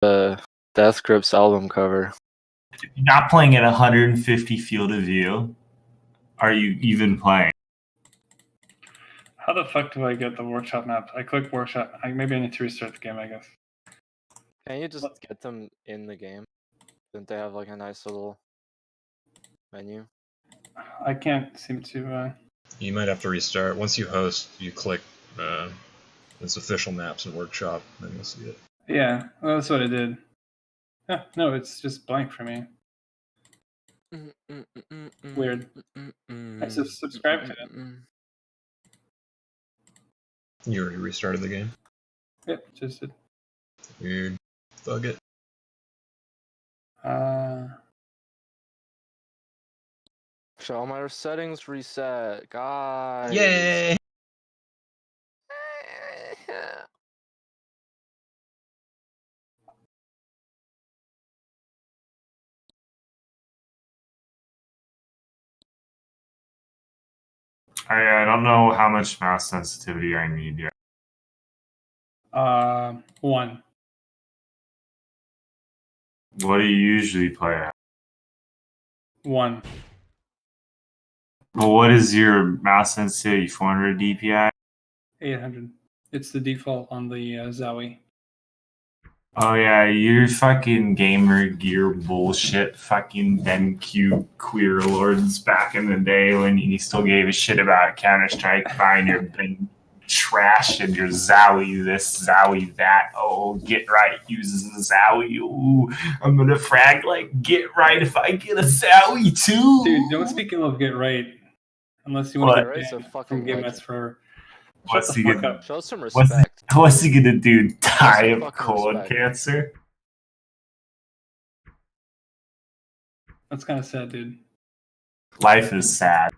the Death Grips album cover. If you're not playing at 150 field of view, are you even playing? How the fuck do I get the workshop map? I click workshop. Maybe I need to restart the game, I guess. Can you just get them in the game? Don't they have like a nice little menu? I can't seem to. You might have to restart. Once you host, you click its official maps and workshop, and you'll see it. Yeah, well, that's what I did. No, it's just blank for me. Weird. I subscribed to it. You already restarted the game? Yep, just did. Weird. Bug it. Show my settings reset, guys. Yay! I don't know how much mouse sensitivity I need yet. 1. What do you usually play at? 1. Well, what is your mouse sensitivity? 400 DPI? 800. It's the default on the Zowie. Oh yeah, you're fucking gamer gear bullshit fucking BenQ queer lords back in the day when you still gave a shit about Counter-Strike, buying your bin trash and your Zowie this, Zowie that. Oh, Get Right uses a Zowie. Ooh, I'm gonna frag like Get Right if I get a Zowie too. Dude, don't speak ill of Get Right unless you want to get banned from Game Mats for. What's he gonna show some respect? What's he gonna do? Die of colon cancer? That's kind of sad, dude. Life is sad.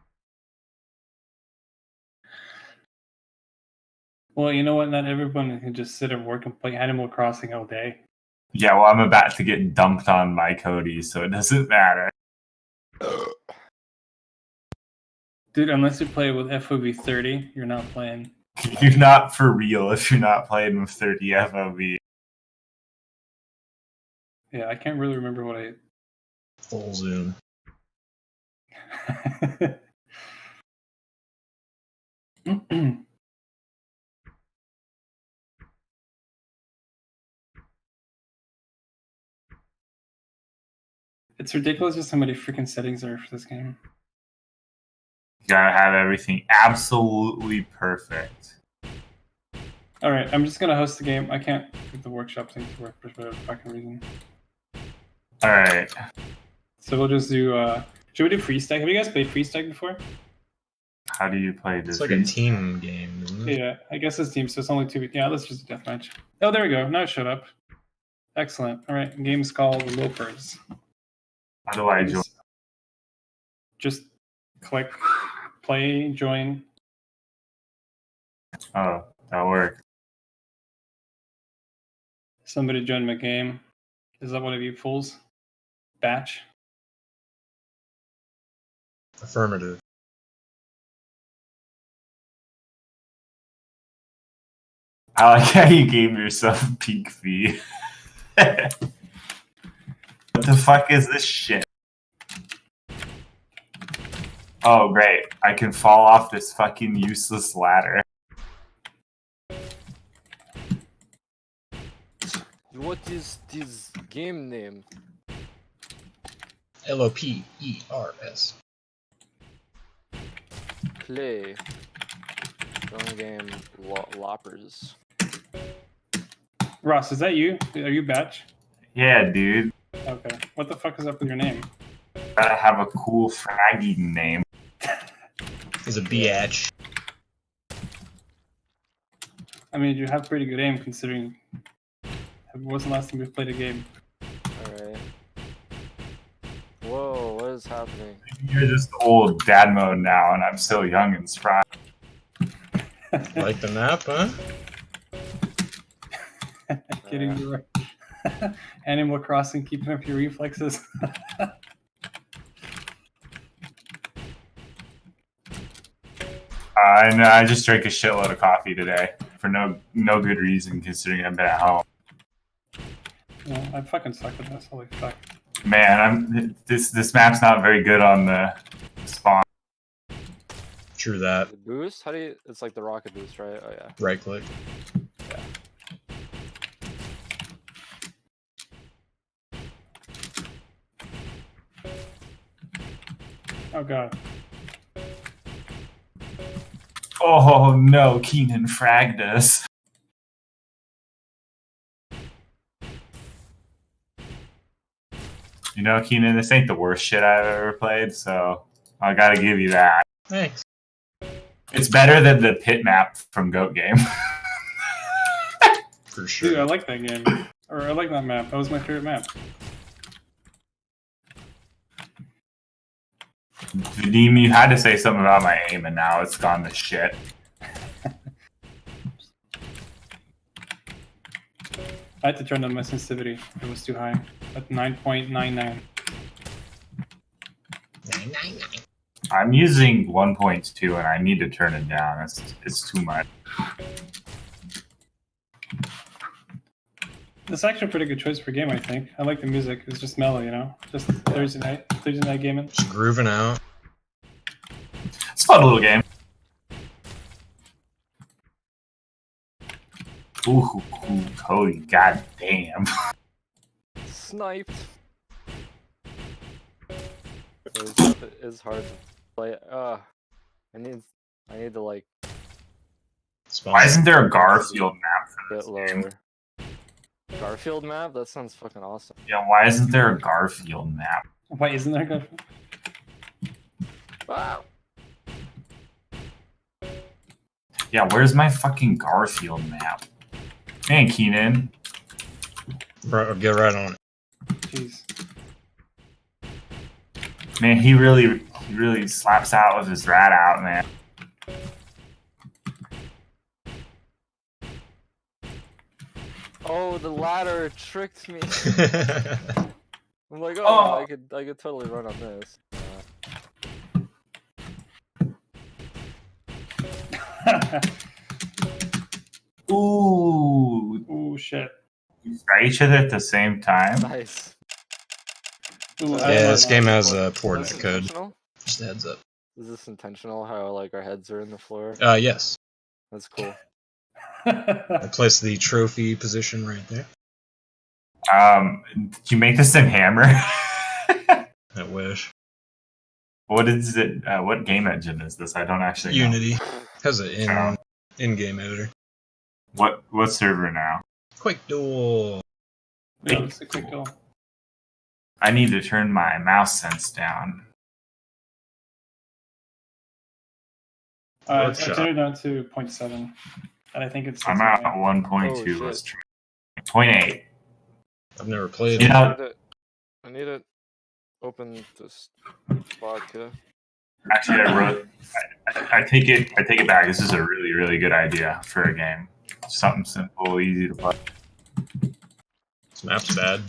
Well, you know what? Not everyone can just sit at work and play Animal Crossing all day. Yeah, well, I'm about to get dumped on by Cody, so it doesn't matter. Dude, unless you play with FOV 30, you're not playing. You're not for real if you're not playing with 30 FOV. Yeah, I can't really remember what I... Full zoom. It's ridiculous just how many freaking settings there are for this game. You gotta have everything absolutely perfect. Alright, I'm just gonna host the game. I can't get the workshop thing to work for whatever fucking reason. Alright. So we'll just do, should we do Freestack? Have you guys played Freestack before? How do you play this? It's like a team game, isn't it? Yeah, I guess it's team, so it's only 2. Yeah, let's just do deathmatch. Oh, there we go. Now shut up. Excellent. Alright, game's called Loafers. How do I join? Just click play, join. Oh, that worked. Somebody join my game. Is that one of you fools? Batch? Affirmative. I like how you gave yourself a peak fee. What the fuck is this shit? Oh, great. I can fall off this fucking useless ladder. What is this game name? LOPERS. Play. Join game Loppers. Ross, is that you? Are you Batch? Yeah, dude. Okay. What the fuck is up with your name? Gotta have a cool fraggy name. Is a biatch. I mean, you have pretty good aim considering. When was the last time we played a game? Alright. Whoa, what is happening? You're just old dad mode now, and I'm still young and spry. Like the map, huh? Kidding you, right? Animal Crossing, keeping up your reflexes. I just drank a shitload of coffee today for no good reason, considering I've been at home. Yeah, I fucking suck at this. Holy fuck. Man, this map's not very good on the spawn. True that. The boost? How do you? It's like the rocket boost, right? Oh yeah. Right click. Oh god. Oh no, Keenan fragged us. You know, Keenan, this ain't the worst shit I've ever played, so I gotta give you that. Thanks. It's better than the pit map from Goat Game. For Dude, I sure. like that game. Or I like that map. That was my favorite map. Vadim, you had to say something about my aim, and now it's gone to shit. I had to turn down my sensitivity. It was too high. At 9.99. I'm using 1.2, and I need to turn it down. It's too much. It's actually a pretty good choice for game, I think. I like the music. It's just mellow, you know? Just Thursday night gaming. Just grooving out. It's a fun little game. Ooh, Cody, goddamn. Sniped. It is hard to play. I need to like Spawn. Why isn't there a Garfield map for get this game? lower. Garfield map? That sounds fucking awesome. Yeah, why isn't there a Garfield map? Why isn't there good? Wow. Yeah, where's my fucking Garfield map? Man, Keenan. Right, get right on it. Jeez. Man, he really slaps out with his rat out, man. Oh, the ladder tricked me. I'm like, oh, Oh. I could totally run on this. Ooh, Ooh, shit. we fight each other at the same time. Nice. Ooh, Yeah, this game has Is poor this netcode. intentional? Just a heads up. Is this intentional? How like our heads are in the floor? Yes. That's cool. I placed the trophy position right there. Did you make this in Hammer? I wish. What is it? What game engine is this? I don't actually know. Unity has an Oh. in-game editor. What server now? Quake Duel. Yeah, it's a quick goal. I need to turn my mouse sense down. I Workshop. turned it down to 0.7. And I think it's. I'm at 1.2. Oh, Let's shit. try 0.8. I've never played You it. know, I need to open this vodka. actually, I take it back. This is a really good idea for a game. Something simple, easy to play. This map's bad.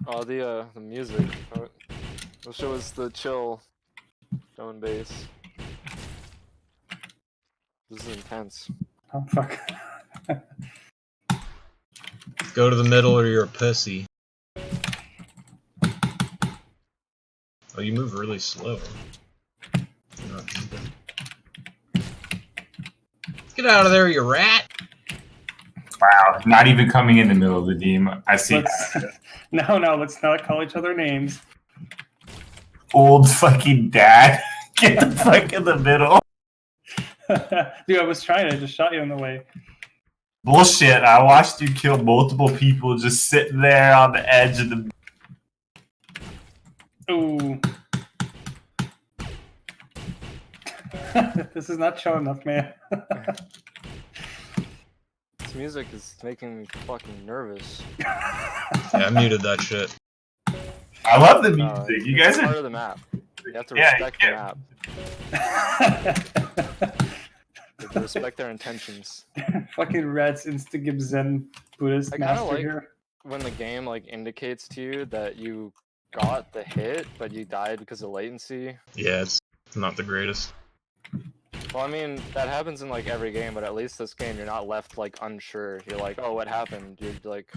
Oh, the music. Will show us the chill tone bass. This is intense. Oh, fuck. Go to the middle or you're a pussy. Oh, you move really slow. You're not moving. Get out of there, you rat! Wow, not even coming in the middle of the team. I see Let's, no, let's not call each other names. old fucking dad. Get the fuck in the middle. Dude, I was trying. I just shot you in the way. Bullshit. I watched you kill multiple people just sitting there on the edge of the. Ooh. This is not show enough, man. This music is making me fucking nervous. Yeah, I muted that shit. I love the music. You it's guys part are. of the map. You have to Yeah, respect the yeah. map. You have to respect their intentions. Fucking rats, insta Zen Buddhist I kinda master like- here. When the game like indicates to you that you got the hit, but you died because of latency. Yeah, it's not the greatest. Well, I mean, that happens in like every game, but at least this game, you're not left like unsure. You're like, oh, what happened? You're like,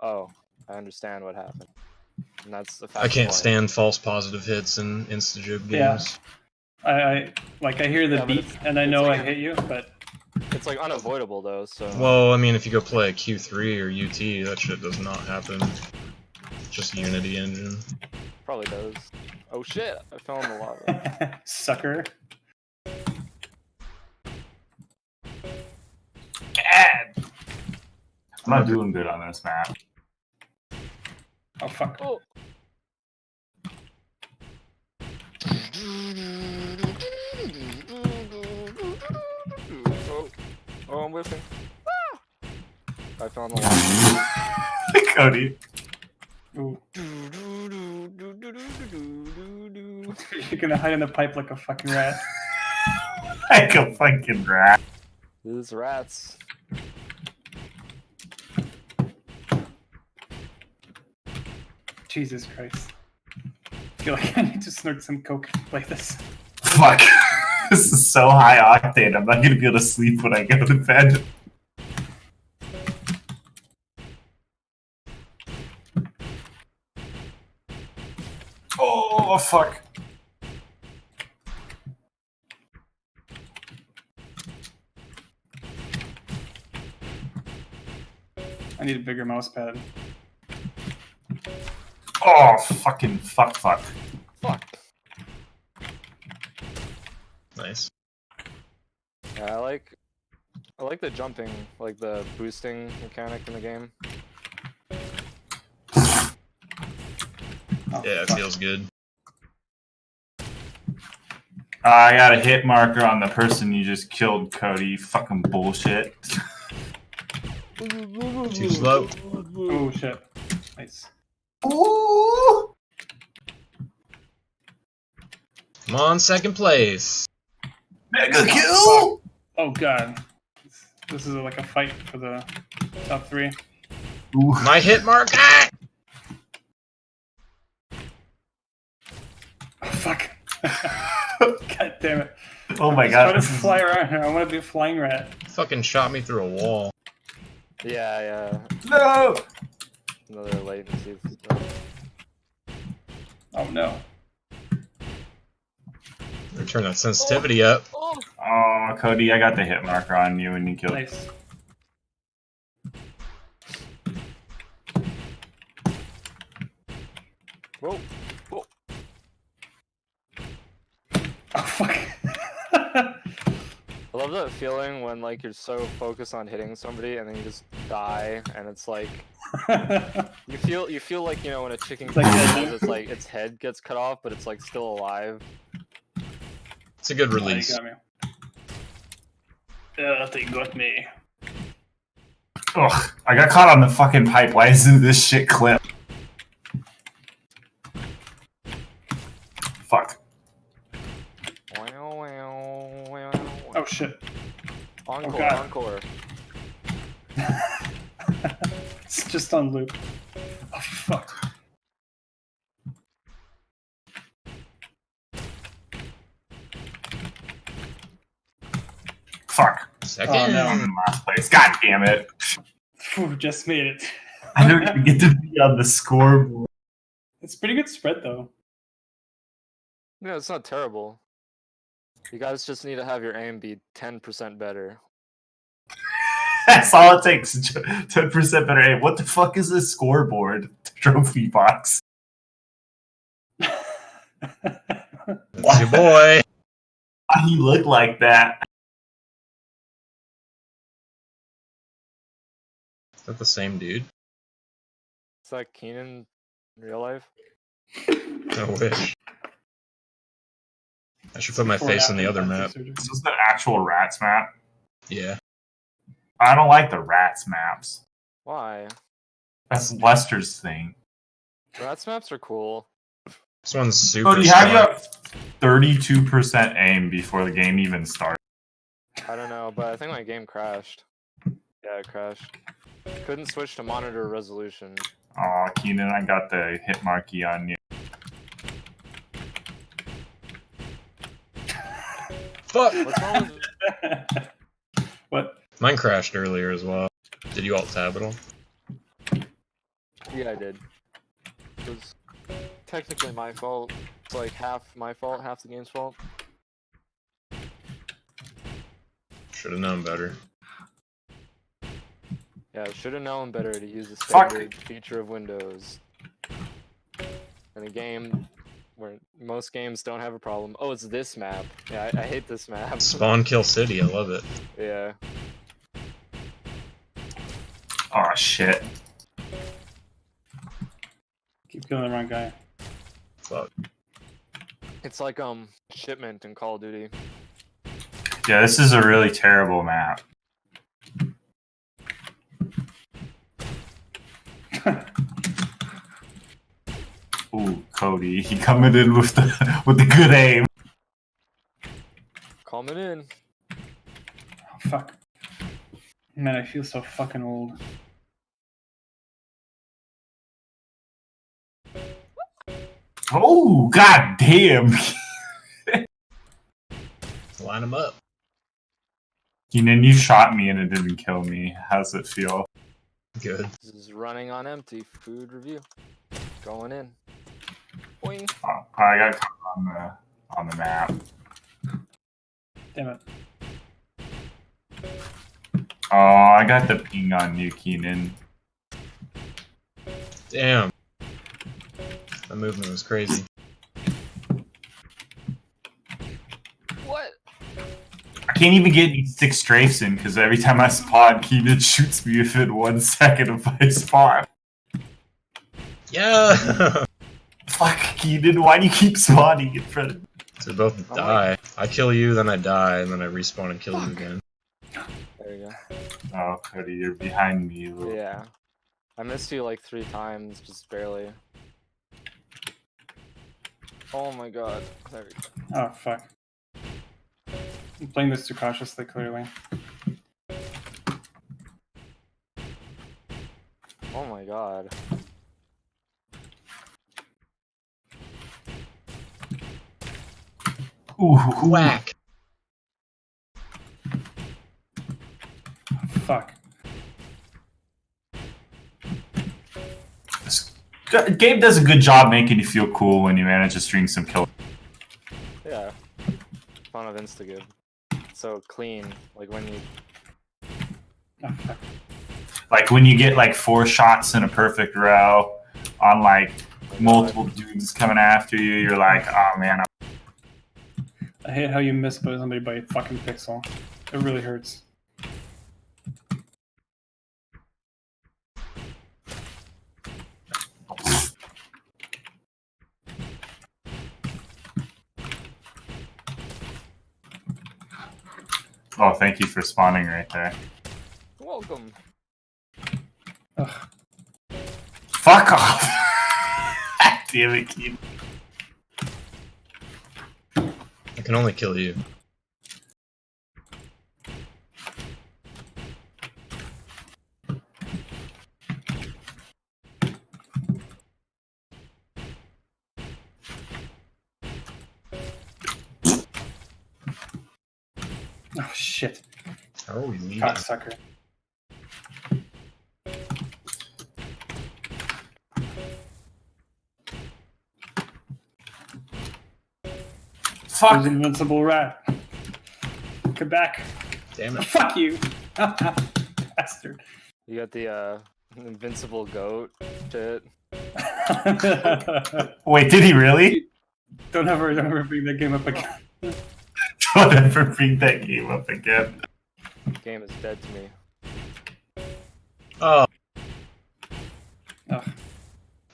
Oh, I understand what happened. And that's the fact. I can't stand false positive hits in Instajoke Yeah. games. I hear the Yeah, but beat it's- and I it's know like I hit you, but It's like unavoidable though, so. Well, I mean, if you go play a Q3 or UT, that shit does not happen. Just Unity Engine. Probably does. Oh shit! I fell in the lava. sucker. Bad. I'm not doing good on this map. Oh fuck. Oh. Oh, I'm whiffing. Ah! I fell in the lava. Cody. Ooh. You're gonna hide in the pipe like a fucking rat. Like a fucking rat. These rats. Jesus Christ. I feel like I need to snort some coke to play this. Fuck. This is so high octane. I'm not gonna be able to sleep when I go to bed. Oh, fuck. I need a bigger mouse pad. Oh, fucking fuck. Fuck. Nice. Yeah, I like the jumping, like the boosting mechanic in the game. Oh, Yeah, it fuck. feels good. I got a hit marker on the person you just killed, Cody. Fucking bullshit. Too slow. Oh shit. Nice. Ooh. I'm on second place. Mega kill! Oh god. This is like a fight for the top 3. Ooh. My hit mark. Ah! Oh, fuck. God damn it. Oh my Try god. to This is... fly around here. I want to be a flying rat. Fucking shot me through a wall. Yeah. No! Another latency. Oh no. Turn that sensitivity up. Oh. Oh, Cody, I got the hit marker on you and you killed me. Nice. Whoa. Oh fuck. I love that feeling when like you're so focused on hitting somebody and then you just die and it's like you feel like, you know, when a chicken It's like kills, dead. it's like its head gets cut off but it's like still alive. It's a good Oh, you release. got me. They got me. Ugh, I got caught on the fucking pipe. Why isn't this shit clip? Fuck. Oh shit. Encore, God. encore. It's just on loop. Oh fuck. Fuck. Second. Oh, no. I'm in last place. God damn it. Phew, just made it. I don't even get to be on the scoreboard. It's pretty good spread though. Yeah, it's not terrible. You guys just need to have your aim be 10% better. That's all it takes. 10% better aim. What the fuck is this scoreboard? Trophy box. That's your boy. Why do you look like that? Is that the same dude? Is that Keenan in real life? I wish. I should put my face on the other map. This is the actual rats map. Yeah. I don't like the rats maps. Why? That's Lester's thing. Rats maps are cool. This one's super Cody, how do you smart. have 32% aim before the game even starts? I don't know, but I think my game crashed. Yeah, it crashed. Couldn't switch to monitor resolution. Aw, Keenan, I got the hit marquee on you. Fuck! What's wrong with What? Mine crashed earlier as well. Did you alt tab it all? Yeah, I did. It was technically my fault. It's like half my fault, half the game's fault. Should have known better. Yeah, should have known better to use the Fuck. standard feature of Windows. In a game where most games don't have a problem. Oh, it's this map. Yeah, I hate this map. Spawn Kill City, I love it. Yeah. Oh shit. Keep killing the wrong guy. Fuck. It's like Shipment in Call of Duty. Yeah, this is a really terrible map. Ooh, Cody, he coming in with the good aim. Coming in. Oh, fuck. Man, I feel so fucking old. Oh, god damn. Line them up. Keenan, you shot me and it didn't kill me. How's it feel? Good. This is running on empty. Food review. Going in. Boing. Oh, I got caught on the map. Damn it. Oh, I got the ping on you, Keenan. Damn. That movement was crazy. What? I can't even get any 6 strafes in because every time I spawn, Keenan shoots me within 1 second of my spawn. Yeah! Fuck, Keenan, why do you keep spawning in front of me? So we both Oh die. I kill you, then I die, and then I respawn and kill you again. There you go. Oh, Cody, you're behind me. You little... Yeah. I missed you like 3 times, just barely. Oh my god. There we go. Oh, fuck. I'm playing this too cautiously, clearly. Oh my god. Ooh, Whack! Fuck. This game does a good job making you feel cool when you manage to string some kills. Yeah. Fun of Instagood. So clean. Like when you. Oh, fuck. Like when you get like 4 shots in a perfect row on like Oh my multiple dudes coming after you, you're like, oh man, I hate how you miss by somebody by a fucking pixel. It really hurts. oh, thank you for spawning right there. Welcome. Ugh. Fuck off! Damn it, Keith. I can only kill you. Oh, shit. How are we leaving? Cocksucker. Fuck! There's an invincible rat. Quebec. Damn it. Fuck you. Bastard. You got the invincible goat shit. Wait, did he really? Don't ever bring that game up again. Don't ever bring that game up again. Game is dead to me. Oh, Ugh.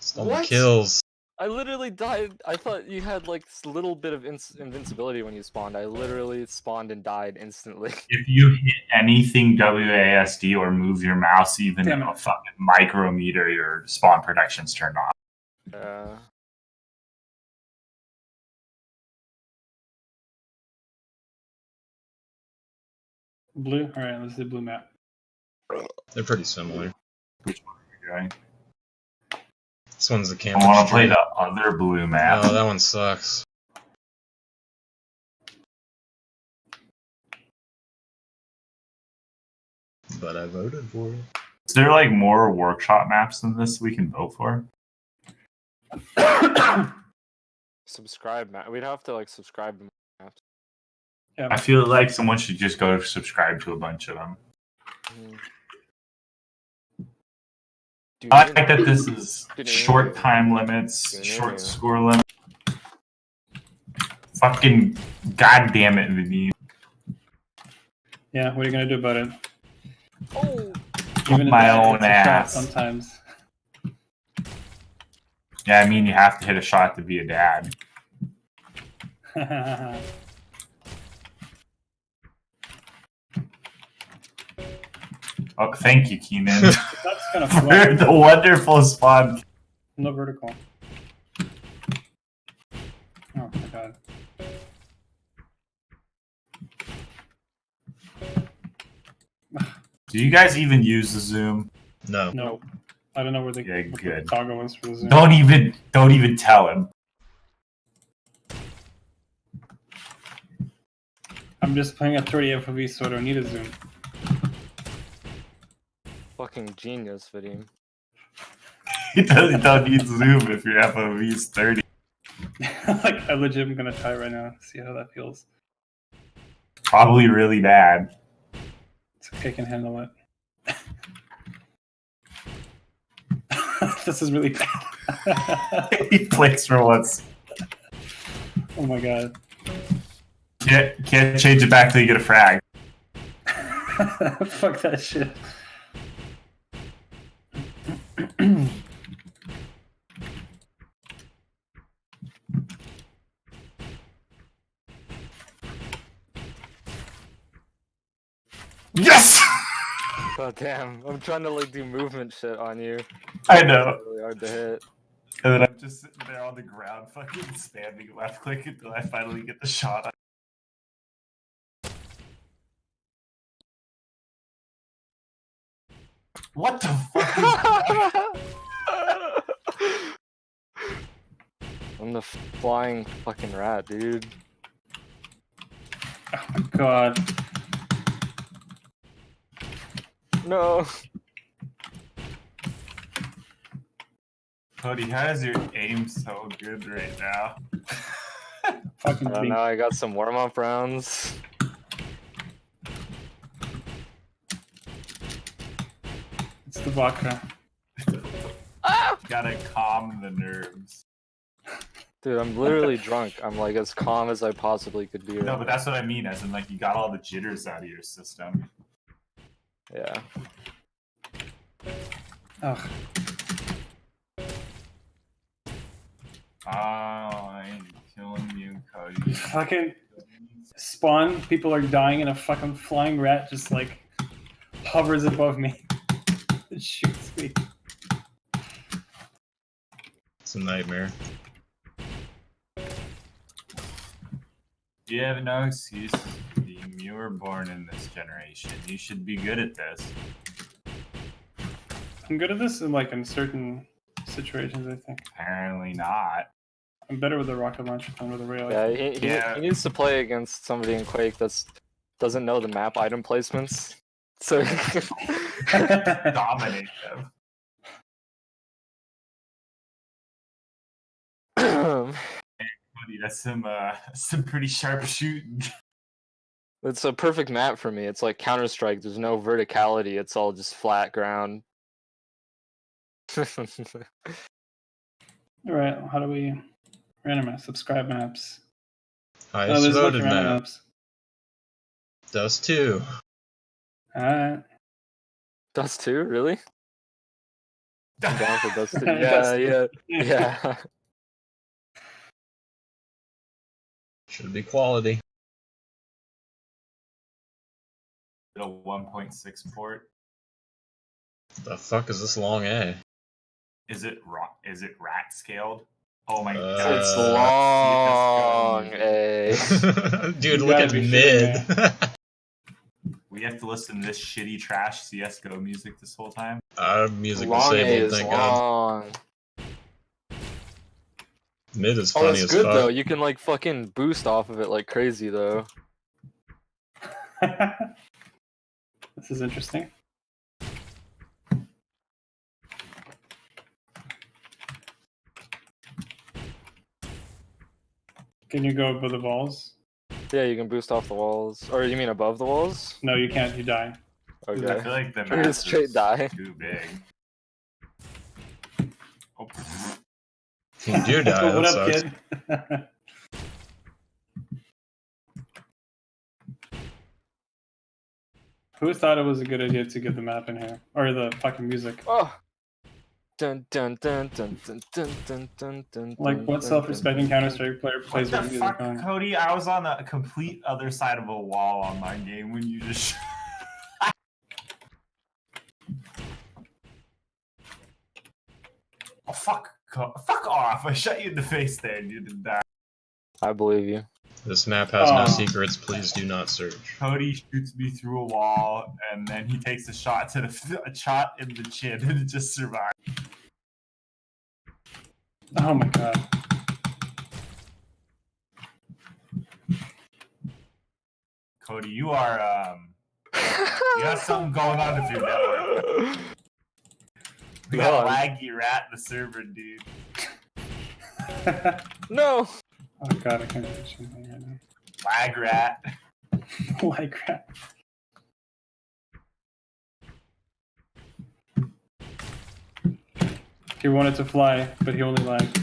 stole the What? kills. I literally died. I thought you had like this little bit of invincibility when you spawned. I literally spawned and died instantly. If you hit anything WASD or move your mouse even Damn a it. fucking micrometer, your spawn protection's turned off. Blue? Alright, let's do blue map. They're pretty similar. Okay. This one's the I camera. want to play the other blue map. Oh, that one sucks. But I voted for it. Is there like more workshop maps than this we can vote for? Subscribe, Matt. We'd have to like subscribe to maps. I feel like someone should just go subscribe to a bunch of them. Dude, I like that this is short time limits, short score limit. Fucking goddamn it, Vadim. Yeah, what are you gonna do about it? Oh, Even a My dad own hits a shot ass. sometimes. Yeah, I mean, you have to hit a shot to be a dad. Oh, thank you, Keenan, That's kind of for fun. the wonderful spawn. No vertical. Oh my god. Do you guys even use the Zoom? No. No. I don't know where the, Yeah, what good. the toggle was for the zoom. Don't even tell him. I'm just playing a 30 FOV, so I don't need a zoom. fucking genius, Vadim. You don't need Zoom if your FOV is 30. Like, I legit am gonna try right now, see how that feels. Probably really bad. It's okay, I can handle it. This is really bad. He plays for once. Oh my god. Can't change it back till you get a frag. Fuck that shit. Yes! God damn, I'm trying to like do movement shit on you. I know. It's really hard to hit. And then I'm just sitting there on the ground, fucking spamming left click until I finally get the shot on. What the fuck is that? I'm the flying fucking rat, dude. Oh my god. No. Cody, how is your aim so good right now? Fucking being Now I got some warm-up rounds. it's the vodka. Gotta calm the nerves. Dude, I'm literally drunk. I'm like as calm as I possibly could be. No, but that's what I mean, as in like you got all the jitters out of your system. Yeah. Ugh. Oh, I'm killing you, Cody. Fucking spawn, people are dying, and a fucking flying rat just like hovers above me. It shoots me. It's a nightmare. You have no excuse. You were born in this generation. You should be good at this. I'm good at this in like in certain situations, I think. Apparently not. I'm better with the rocket launcher than with the rail. Yeah, Yeah. he needs to play against somebody in Quake that doesn't know the map item placements. So Dominate them. Cody, that's some pretty sharp shooting. it's a perfect map for me. It's like Counter-Strike. There's no verticality. It's all just flat ground. Alright, how do we randomize? Subscribe maps. Highest there's a bunch voted of random map. maps. Dust 2. Alright. Dust 2? Really? I'm down for Dust 2. Dust Yeah, 2. yeah. Should be quality. A 1.6 port. The fuck is this long A? Is it rat scaled? Oh my Uh, god. It's long, CS:GO. Dude, You look gotta at be mid. shitting We have to listen to this shitty trash CS:GO music this whole time. Our music Long A disabled, is thank God. long. Mid is Oh, funny that's as good fuck. though. You can like fucking boost off of it like crazy though. This is interesting. Can you go above the walls? Yeah, you can boost off the walls. Or you mean above the walls? No, you can't. You die. I Okay. feel like the Just map straight is die. too big. Oh. You do die. What That up, sucks. kid? Who thought it was a good idea to get the map in here? Or the fucking music? Oh. Dun dun dun dun dun dun dun dun dun. Like, dun, what dun, self-respecting dun, Counter-Strike player What plays the with music fuck, on? Cody? I was on the complete other side of a wall on my game when you just. Oh fuck! Fuck off! I shot you in the face there, and you did that. I believe you. This map has Aw. no secrets. Please do not search. Cody shoots me through a wall, and then he takes a shot to a shot in the chin, and it just survived. Oh my god. Cody, you are you got something going on with your network. We got Go a on. laggy rat in the server, dude. No. Oh god, I can't do anything right now. Lag rat. Like crap. He wanted to fly, but he only lagged.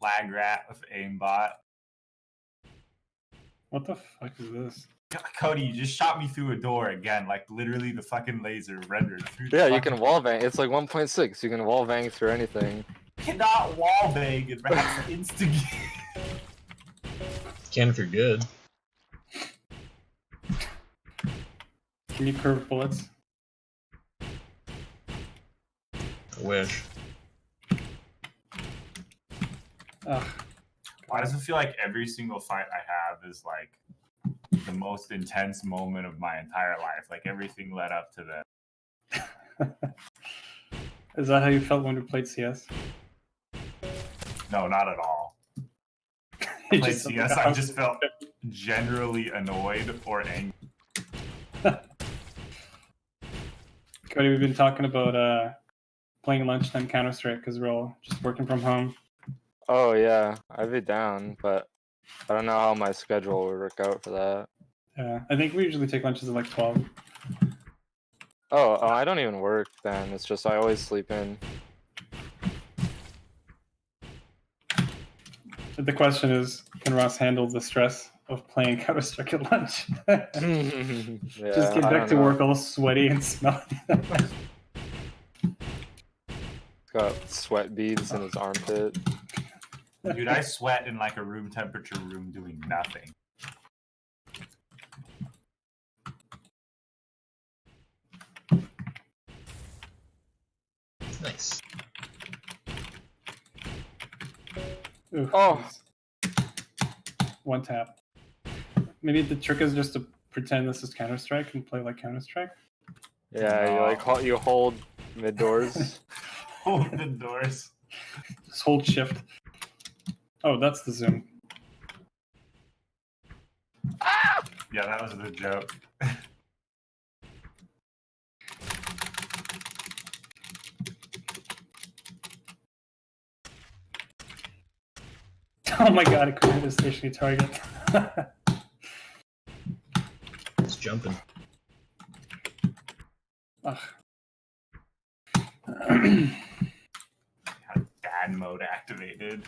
Lag rat with aimbot. What the fuck is this? Cody, you just shot me through a door again, like literally the fucking laser rendered through the Yeah, you fucking- can wall bang. It's like 1.6. You can wall bang through anything. cannot wall bang and rats instigate. Can if you're good. Can you curve bullets? I wish. Ugh. Why does it feel like every single fight I have is like the most intense moment of my entire life? Like everything led up to that. Is that how you felt when you played CS? No, not at all. You Played just- CS, I just felt generally annoyed or angry. Cody, we've been talking about playing lunchtime Counter-Strike because we're all just working from home. Oh yeah, I'd be down, but I don't know how my schedule will work out for that. I think we usually take lunches at like 12. Oh, I don't even work then. It's just I always sleep in. But the question is, can Ross handle the stress of playing Counter-Strike at lunch? Yeah, Just get I back don't to know. work all sweaty and smelly. Got sweat beads in his armpit. Dude, I sweat in like a room temperature room doing nothing. Nice. Oof, Oh. jeez. One tap. Maybe the trick is just to pretend this is Counter-Strike and play like Counter-Strike. Yeah, you like you hold mid doors. Hold the doors. Just hold shift. Oh, that's the zoom. Yeah, that was the joke. Oh my god, I couldn't hit a stationary target. It's jumping. Ugh. Had dad mode activated.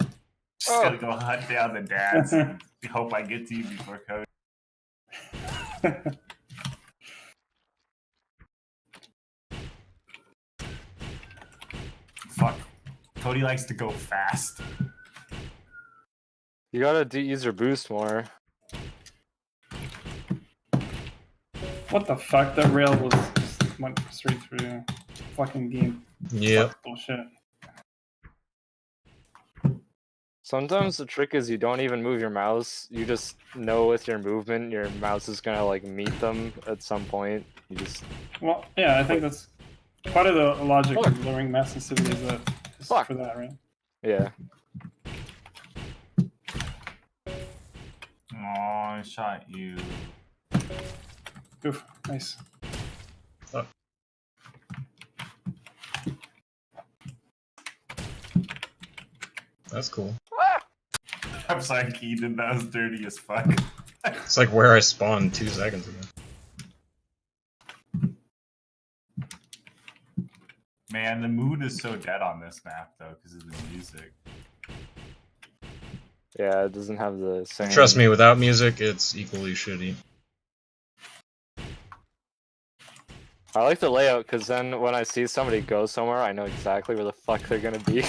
Just Oh. gonna go hunt down the dads and hope I get to you before Cody. Fuck. Cody likes to go fast. You gotta use your boost more. What the fuck? That rail was just went straight through the fucking game. Yep. Fuck bullshit. Sometimes the trick is you don't even move your mouse. You just know with your movement, your mouse is gonna like meet them at some point. You just Well, yeah, I think that's part of the logic Fuck. of lowering mass sensitivity is that is Fuck. for that, right? yeah. Oh, I shot you. Oof, nice. That's cool. I'm sorry, Keaton. That was dirty as fuck. It's like where I spawned 2 seconds ago. Man, the mood is so dead on this map though, because of the music. Yeah, it doesn't have the same. Trust me, without music, it's equally shitty. I like the layout because then when I see somebody go somewhere, I know exactly where the fuck they're gonna be.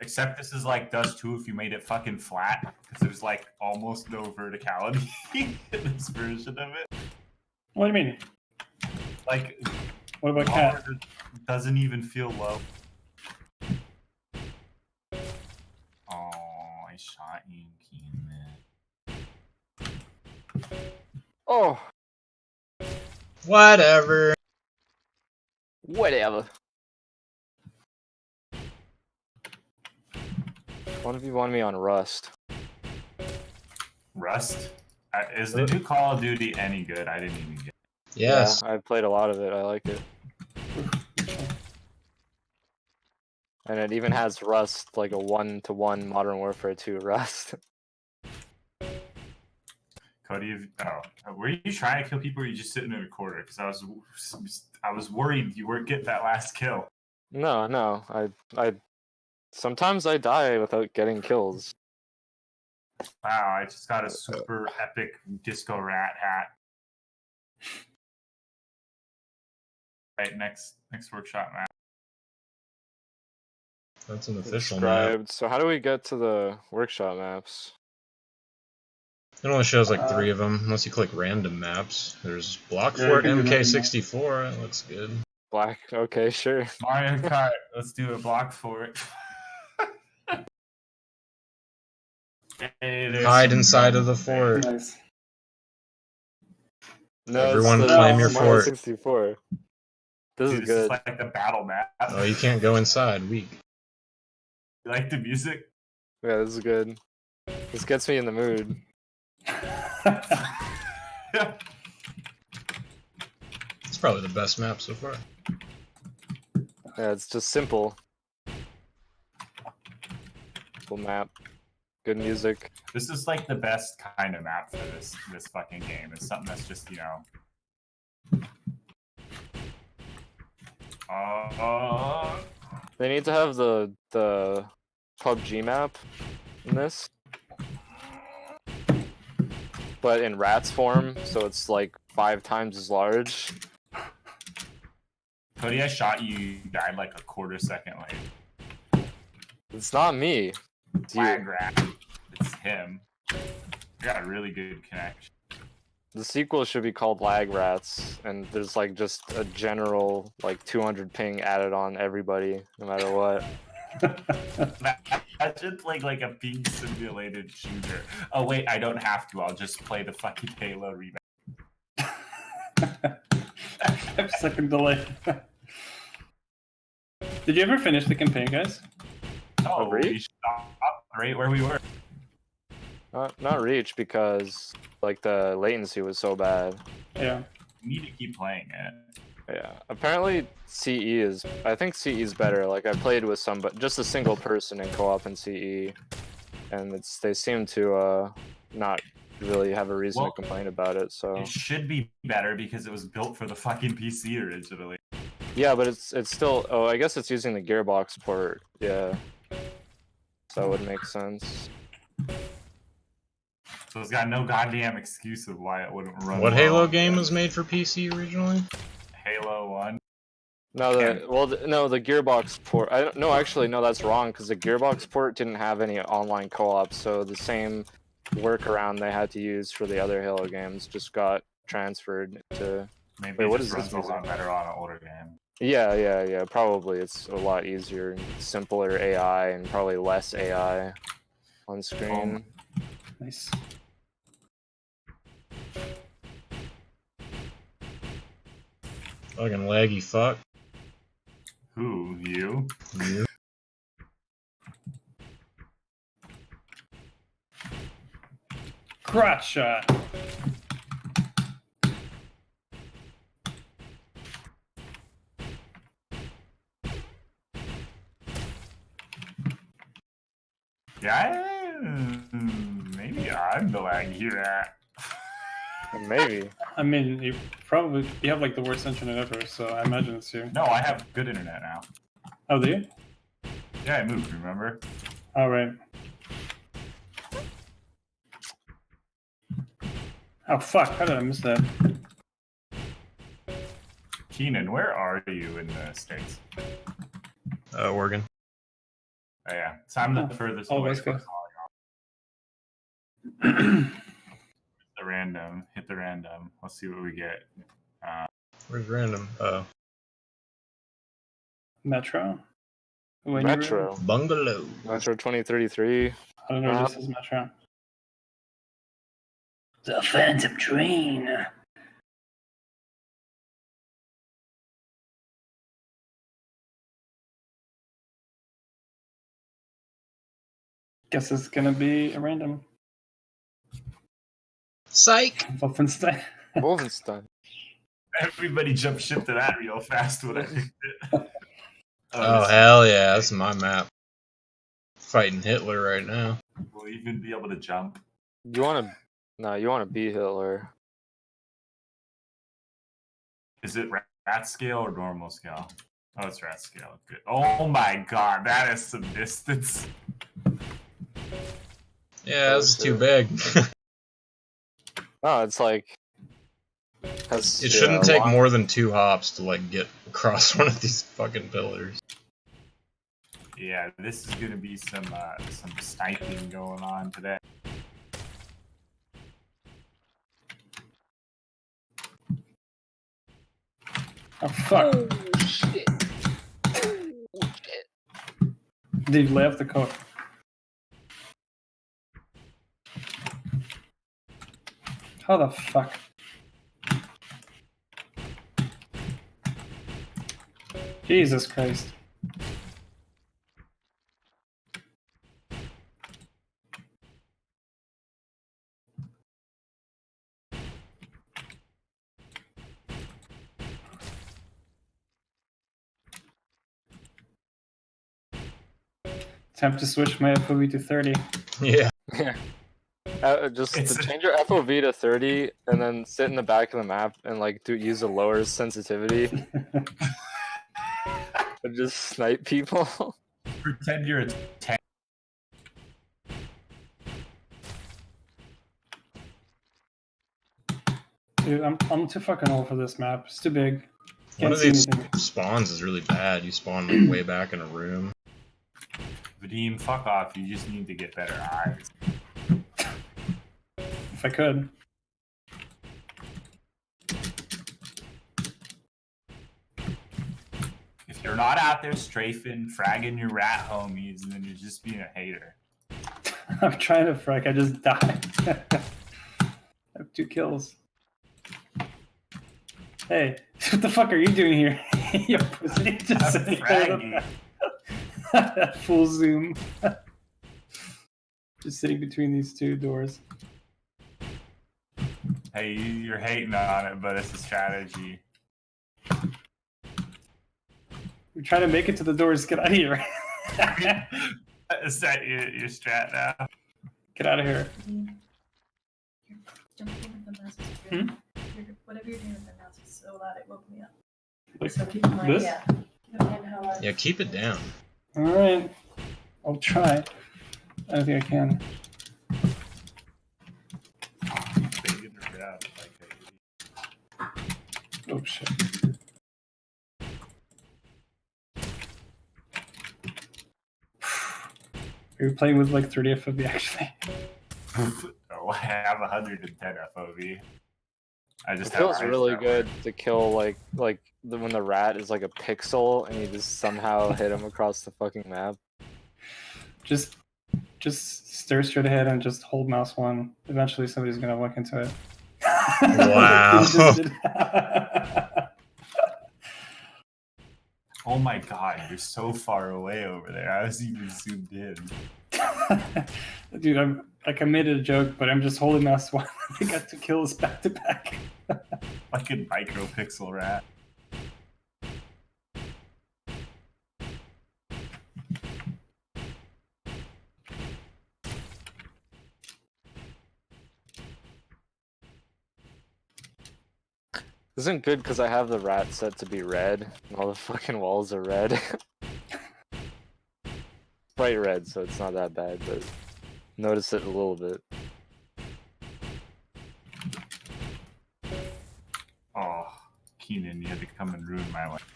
Except this is like Dust 2 if you made it fucking flat, because there's like almost no verticality in this version of it. What do you mean? Like, What about Cat? lower doesn't even feel low. Oh, I shot you, Keaton. Oh, Whatever. whatever. One of you wanted me on Rust. Rust? Is the new Call of Duty any good? I didn't even get it. Yes. Yeah, I've played a lot of it. I like it. And it even has Rust, like a 1-to-1 Modern Warfare 2 Rust. Cody, were you trying to kill people or were you just sitting in a corner? Because I was worried you weren't getting that last kill. No. I sometimes I die without getting kills. Wow, I just got a super epic disco rat hat. Right, next workshop map. That's an official map. Described. So how do we get to the workshop maps? It only shows like 3 of them, unless you click random maps. There's Block Yeah, Fort you can do MK64, that looks good. Black. Okay, sure. Mario Kart, let's do a block for it. Hey, there's Hide some inside guns of the there. fort. Nice. No, Everyone it's claim the your Mario fort. 64. This Dude, is this is good. like the battle map. Oh, you can't go inside, weak. You like the music? Yeah, this is good. This gets me in the mood. It's probably the best map so far. Yeah, it's just simple. Simple map. Good music. This is like the best kind of map for this fucking game. It's something that's just, you know. They need to have the PUBG map in this, but in rats form, so it's like 5 times as large. Cody, I shot you. You died like a quarter second late. It's not me. It's you. Flag rat. It's him. I got a really good connection. The sequel should be called Lag Rats, and there's like just a general like 200 ping added on everybody, no matter what. Imagine playing like a ping simulated shooter. Oh wait, I don't have to. I'll just play the fucking Halo remake. 5-second delay. Did you ever finish the campaign, guys? Oh, we Reach? stopped right where we were. Not Reach because like the latency was so bad. Yeah. We need to keep playing it. Yeah, apparently I think CE is better. Like I played with just a single person in co-op in CE, and they seem to not really have a reason Well, to complain about it. So It should be better because it was built for the fucking PC originally. yeah, but it's still. Oh, I guess it's using the Gearbox port. Yeah, so that would make sense. So it's got no goddamn excuse of why it wouldn't run. What well. Halo game was made for PC originally? Halo 1. No, the Gearbox port. Actually, no, that's wrong because the Gearbox port didn't have any online co-op, so the same workaround they had to use for the other Halo games just got transferred to. Maybe Wait, it what just is this runs a lot music? better on an older game. Yeah. Probably it's a lot easier and simpler AI and probably less AI on screen. Nice. Fucking laggy fuck. Who? You? You. Crotch shot. Yeah, maybe I'm the laggy rat. Maybe. I mean, you have like the worst internet ever, so I imagine it's you. No, I have good internet now. Oh, do you? Yeah, I moved, remember? All right. Oh fuck! How did I miss that? Keenan, where are you in the States? Oregon. Oh, yeah. So I'm the furthest Oh, away West from Coast. the random. Hit the random. Let's see what we get. Where's random? Metro. When you Metro. Bungalow. Metro 2033. I don't know. This is Metro. The Phantom Train. Guess it's gonna be a random. Psych. Wolfenstein. Wolfenstein. Everybody jumped ship to that real fast when I picked it. Oh, this- hell yeah, that's my map. Fighting Hitler right now. Will even be able to jump. You want to? No, you want to be Hitler. Is it rat scale or normal scale? Oh, it's rat scale. Good. Oh my god, that is some distance. Yeah, that's too big. No, it's like. It shouldn't take more than 2 hops to like get across one of these fucking pillars. Yeah, this is gonna be some sniping going on today. Oh fuck! Shit. Dude, lay off the coat. How the fuck? Jesus Christ. Attempt to switch my FOV to 30. Yeah. Just It's to a- change your FOV to 30 and then sit in the back of the map and like use a lower sensitivity and just snipe people. Pretend you're a tank. Dude, I'm too fucking old for this map. It's too big. One Can't of see these anything. spawns is really bad. You spawn like way back in a room. Vadim, fuck off. You just need to get better eyes. If I could. If you're not out there strafing, fragging your rat homies, then you're just being a hater. I'm trying to frack. I just died. I have 2 kills. Hey, what the fuck are you doing here? You pussy. Just I'm sitting there with fragging. a full zoom. Just sitting between these 2 doors. Hey, you're hating on it, but it's a strategy. We're trying to make it to the doors. Get out of here. Is that your strat now? Get out of here. You're jumping with the mouse. Hmm? Whatever you're doing with the mouse is so loud it woke me up. Like So keep in mind, this? yeah. Keep in mind how loud. Yeah, keep it down. All right. I'll try. I don't think I can. Banging her out like a- Oh shit. Are you playing with like 30 FOV actually? Oh, I have 110 FOV. I It just have feels eyes really that good work. to kill when the rat is like a pixel and you just somehow hit him across the fucking map. Just stare straight ahead and just hold mouse 1. Eventually somebody's gonna walk into it. Wow. You just did. Oh my god, you're so far away over there. I was even zoomed in. Dude, I made it a joke, but I'm just holding mouse 1. I got 2 kills back to back. Fucking micropixel rat. Isn't good because I have the rat set to be red, and all the fucking walls are red. Bright red, so it's not that bad, but notice it a little bit. Oh, Keenan, you had to come and ruin my life.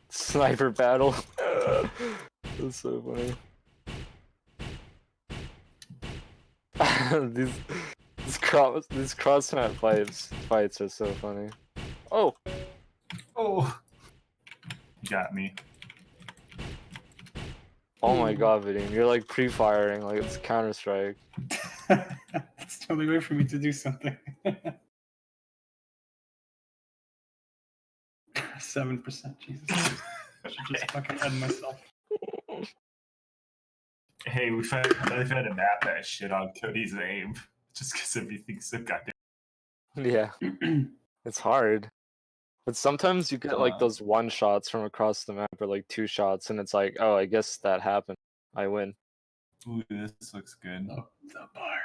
Sniper battle. That's so funny. these cross map fights are so funny. Oh, Oh, you got me. oh my god, Vadim, you're like pre-firing like it's Counter-Strike. That's the only way for me to do something. 7%, Jesus. I should just fucking end myself. Hey, I've had a map that shit on Cody's aim just because everything's so goddamn. Yeah, it's hard. But sometimes you get like those one shots from across the map or like two shots, and it's like, oh, I guess that happened. I win. Ooh, this looks good. Oh, the barn.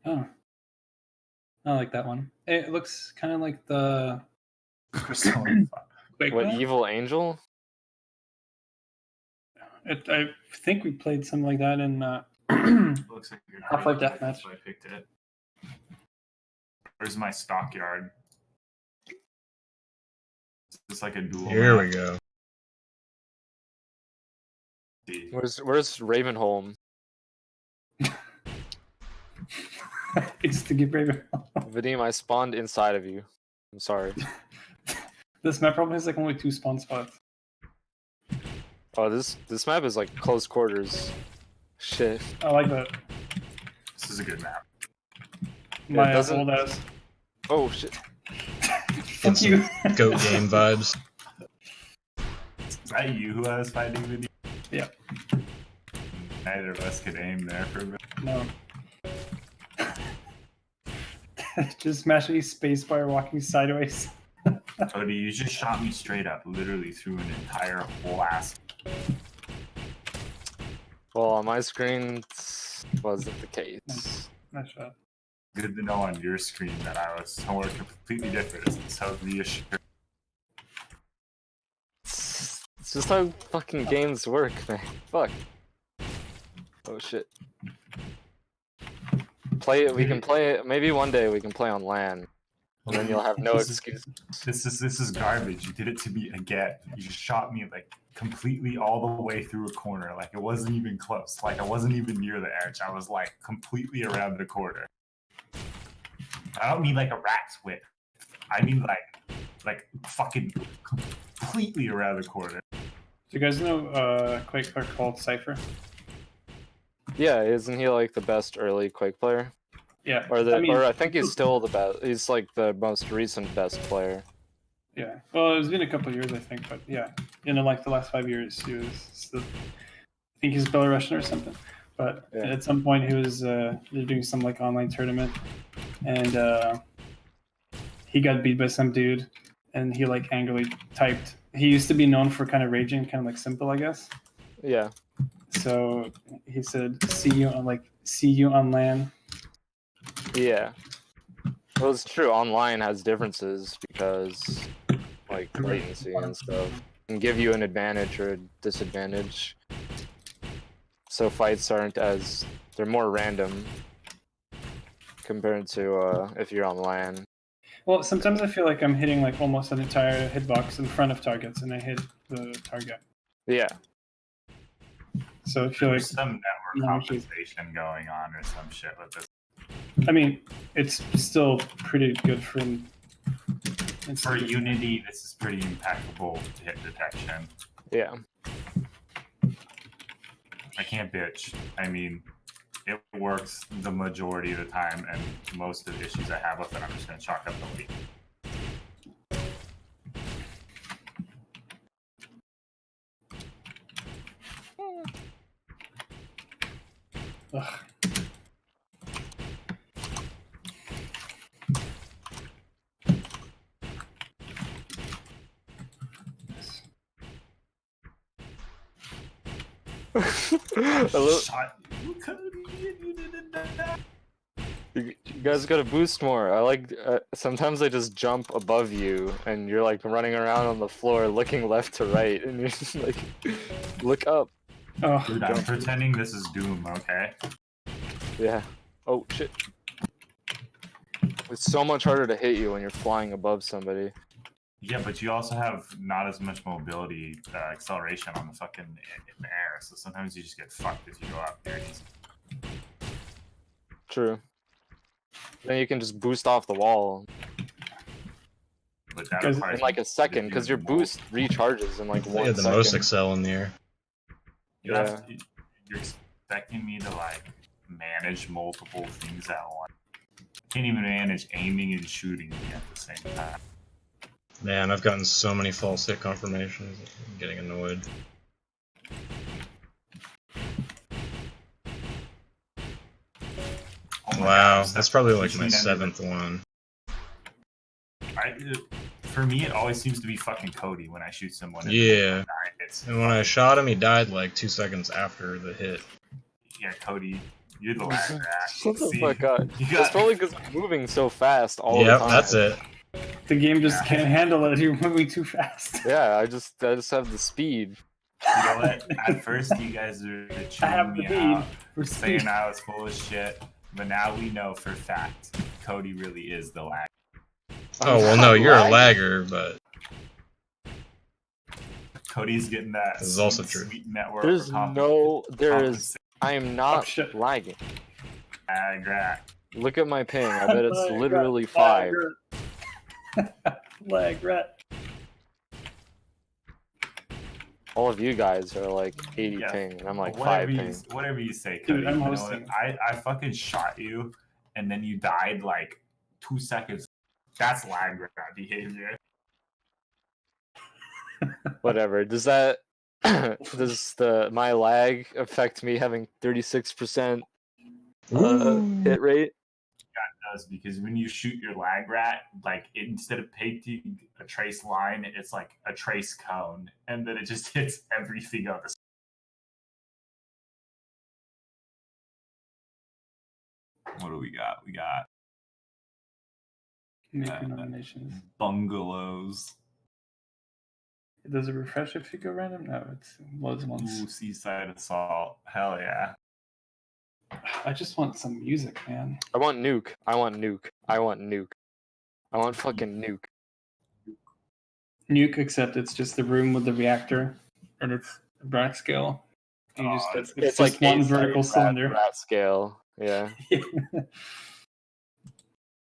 Oh. I like that one. It looks kind of like the Quake What, map. Evil Angel? I think we played something like that in Looks like a good Half-Life green light, Deathmatch. so I picked it. Where's my stockyard? It's like a dual. Here map. we go. See. Where's Ravenholm? It's to give Raven. Vadim, I spawned inside of you. I'm sorry. This map probably has like only 2 spawn spots. Oh, this map is like close quarters. Shit. I like that. This is a good map. My doesn't- old ass. Oh shit. Fuck you. Goat game vibes. Is that you who I was fighting with you? Yeah. Neither of us could aim there for a bit. No. Just smash me spacebar walking sideways. Cody, you just shot me straight up, literally through an entire whole ass. Well, on my screen, wasn't the case. Nice shot. Good to know on your screen that I was somewhere completely different. It's so reassuring. It's just how fucking games work, man. Fuck. Oh shit. Play it. We can play it. Maybe one day we can play on LAN, and then you'll have no This is- excuse. This is garbage. You did it to me again. You just shot me like completely all the way through a corner. Like it wasn't even close. Like I wasn't even near the edge. I was like completely around the corner. I don't mean like a rat's width. I mean like fucking completely around the corner. Do you guys know Quake player called Cypher? Yeah, isn't he like the best early Quake player? Yeah. Or I mean, or I think he's still the best. He's like the most recent best player. yeah. Well, it's been a couple of years, I think, but yeah, in like the last 5 years, he was still, I think he's Belarusian or something. But Yeah. at some point, he was they're doing some like online tournament, and he got beat by some dude, and he like angrily typed. He used to be known for kind of raging, kind of like Simple, I guess. Yeah. So he said, "See you on LAN." Yeah. Well, it's true. Online has differences because, like, latency and stuff can give you an advantage or a disadvantage. So fights aren't as they're more random compared to if you're on LAN. Well, sometimes I feel like I'm hitting like almost an entire hitbox in front of targets, and I hit the target. Yeah. So I feel like, There's some network No, compensation going on or some shit with this. I mean, it's still pretty good for For Unity, this is pretty impeccable hit detection. Yeah. I can't bitch. I mean, it works the majority of the time, and most of the issues I have with it, I'm just going to chalk up the lead. Ugh. I love- Shot you, Cody, and you didn't die. You guys gotta boost more. I like. Sometimes I just jump above you, and you're like running around on the floor, looking left to right, and you're just like, look up. Oh, Dude, I'm pretending this is Doom, okay? Yeah. Oh shit. It's so much harder to hit you when you're flying above somebody. Yeah, but you also have not as much mobility, acceleration on the fucking in the air, so sometimes you just get fucked if you go up there. True. Then you can just boost off the wall But that Guys, requires in like a second, because your boost recharges in like They 1 had the second. most excel in the air. You're expecting me to like manage multiple things at once. Can't even manage aiming and shooting at the same time. Man, I've gotten so many false hit confirmations. I'm getting annoyed. Oh my Wow, gosh, that's probably like usually my never- 7th one. For me, it always seems to be fucking Cody when I shoot someone. in the Yeah. night. It's And when I shot him, he died like 2 seconds after the hit. yeah, Cody, you're the last rat. Shut the See, fuck up. You It's got probably because I'm moving so fast all the Yep, time. that's it. the game just can't handle it. You're moving too fast. Yeah, I just have the speed. You know what? At first, you guys were I chewing have the me bead out, for saying speed. I was full of shit. But now we know for fact Cody really is the lag. Oh, I'm well, not no, you're a lagging. lagger, but Cody's getting that This is also sweet, true. sweet network. There's I am not shit. lagging. Lag rat. Look at my ping. I bet it's Lag literally rat, 5. lag rat. Lag rat. All of you guys are like 80 Yeah. ping, and I'm like 5 Whatever you, ping. whatever you say, Dude, Cody. I'm you know hosting. what? I fucking shot you, and then you died like 2 seconds. That's lag rat behavior. Whatever. Does that does my lag affect me having 36% hit rate? Does because when you shoot your lag rat, like instead of painting a trace line, it's like a trace cone, and then it just hits everything on the. What do we got? We got Make your nominations. bungalows. Does it refresh if you go random? No, it's loads once. Ooh, seaside assault. Hell yeah. I just want some music, man. I want nuke. I want nuke. I want nuke. I want fucking nuke. Nuke, except it's just the room with the reactor, and it's a Brack scale. And you just Oh, it's, It's just like one eight-sided vertical cylinder. rat scale. Yeah.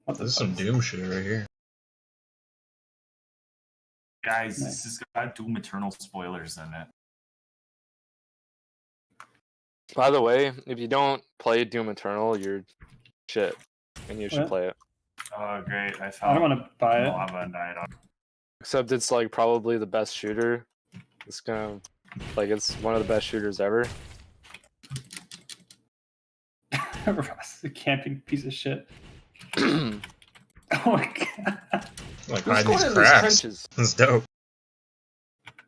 What the this is fuck some Doom shit right here. Guys, Nice. this has got Doom Eternal spoilers in it. By the way, if you don't play Doom Eternal, you're shit, and you should What? play it. Oh, great. I I found don't want to buy it. lava and died on. Except it's like probably the best shooter. It's gonna it's one of the best shooters ever. Ross is a camping piece of shit. Who's Oh my god. Like going hiding these in these cracks. trenches? That's dope.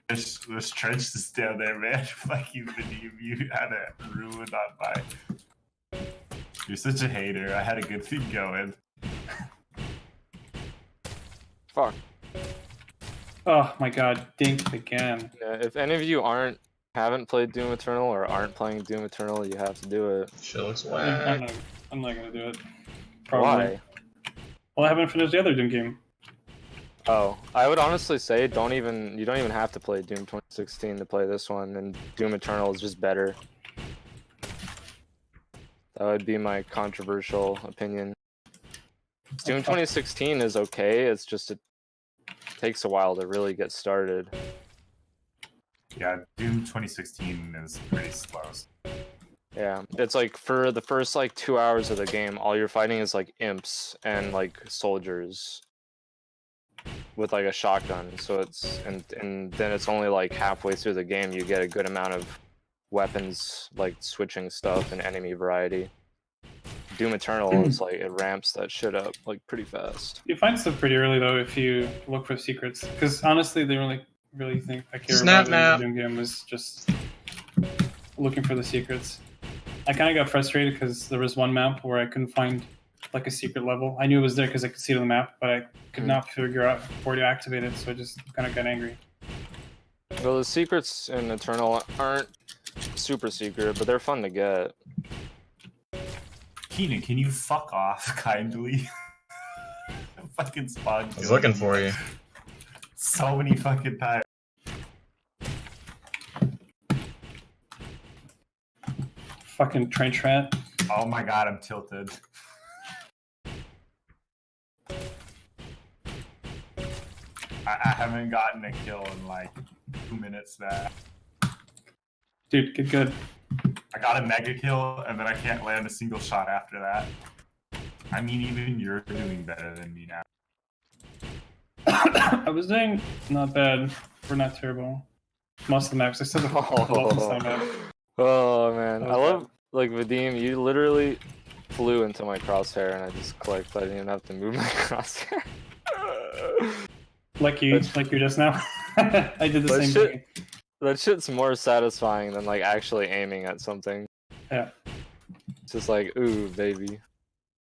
This trench is down there, man. Fucking video you had it ruined on my. You're such a hater. I had a good thing going. Fuck. Oh my god, dinked again. Yeah, if any of you haven't played Doom Eternal or aren't playing Doom Eternal, you have to do it. Shit looks I'm whack. not gonna do it. Why? Well, I haven't finished the other Doom game. Oh, I would honestly say you don't even have to play Doom 2016 to play this one, and Doom Eternal is just better. That would be my controversial opinion. Doom 2016 is okay, it's just it takes a while to really get started. Yeah, Doom 2016 is pretty slow. Yeah, it's like for the first like 2 hours of the game, all you're fighting is like imps and like soldiers with like a shotgun. So it's and then it's only like halfway through the game you get a good amount of weapons, like switching stuff and enemy variety. Doom Eternal is like it ramps that shit up like pretty fast. You find stuff pretty early though if you look for secrets. Because honestly, they really think I care Snap about map. the Doom game was just looking for the secrets. I kind of got frustrated because there was one map where I couldn't find like a secret level. I knew it was there because I could see it on the map, but I could not figure out where to activate it, so I just kind of got angry. Well, the secrets in Eternal aren't super secret, but they're fun to get. Keenan, can you fuck off kindly? Fucking spawn. I was looking for you. So many fucking times. Fucking trench rat. Oh my god, I'm tilted. I haven't gotten a kill in like 2 minutes now. Dude, get good. I got a mega kill and then I can't land a single shot after that. I mean, even you're doing better than me now. I was doing not bad. We're not terrible. Most of the maps. I still have a map. Oh man, I love like Vadim. You literally flew into my crosshair and I just clicked. I didn't even have to move my crosshair. Like you just now. I did the That same shit- thing. That shit's more satisfying than like actually aiming at something. Yeah. It's just like, ooh, baby.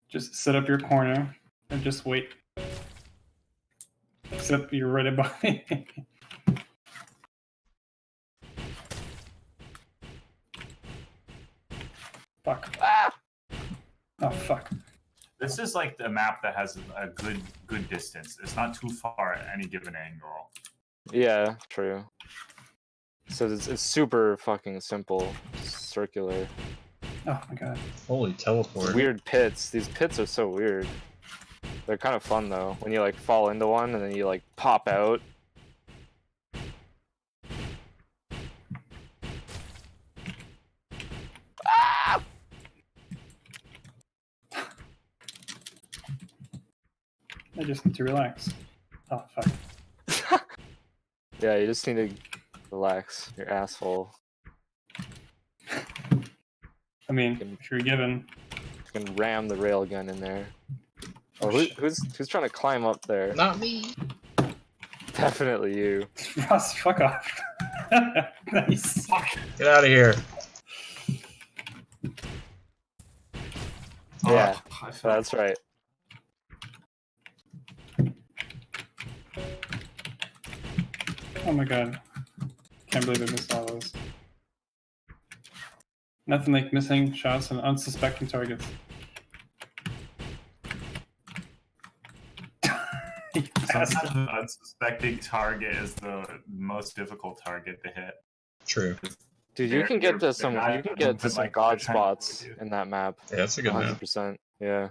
Just set up your corner and just wait. Except you're right above me. Fuck. Ah! Oh fuck. This is like the map that has a good distance. It's not too far at any given angle. Yeah, true. So it's super fucking simple, circular. Oh my god. Holy teleport. Weird pits. These pits are so weird. They're kind of fun though. When you like fall into one and then you like pop out. Ah! I just need to relax. Oh fuck. Yeah, you just need to relax your asshole. I mean, if you're given. You can ram the railgun in there. Oh, who's trying to climb up there? Not me. Definitely you. Ross, fuck off. Nice. Get out of here. Yeah, I fell. that's right. Oh my god. Can't believe I missed all those. Nothing like missing shots on unsuspecting targets. Sometimes an unsuspecting target is the most difficult target to hit. True. Dude, you can get to some like, god they're trying to spots avoid you. in that map. Yeah, that's a good map. 100%. Yeah.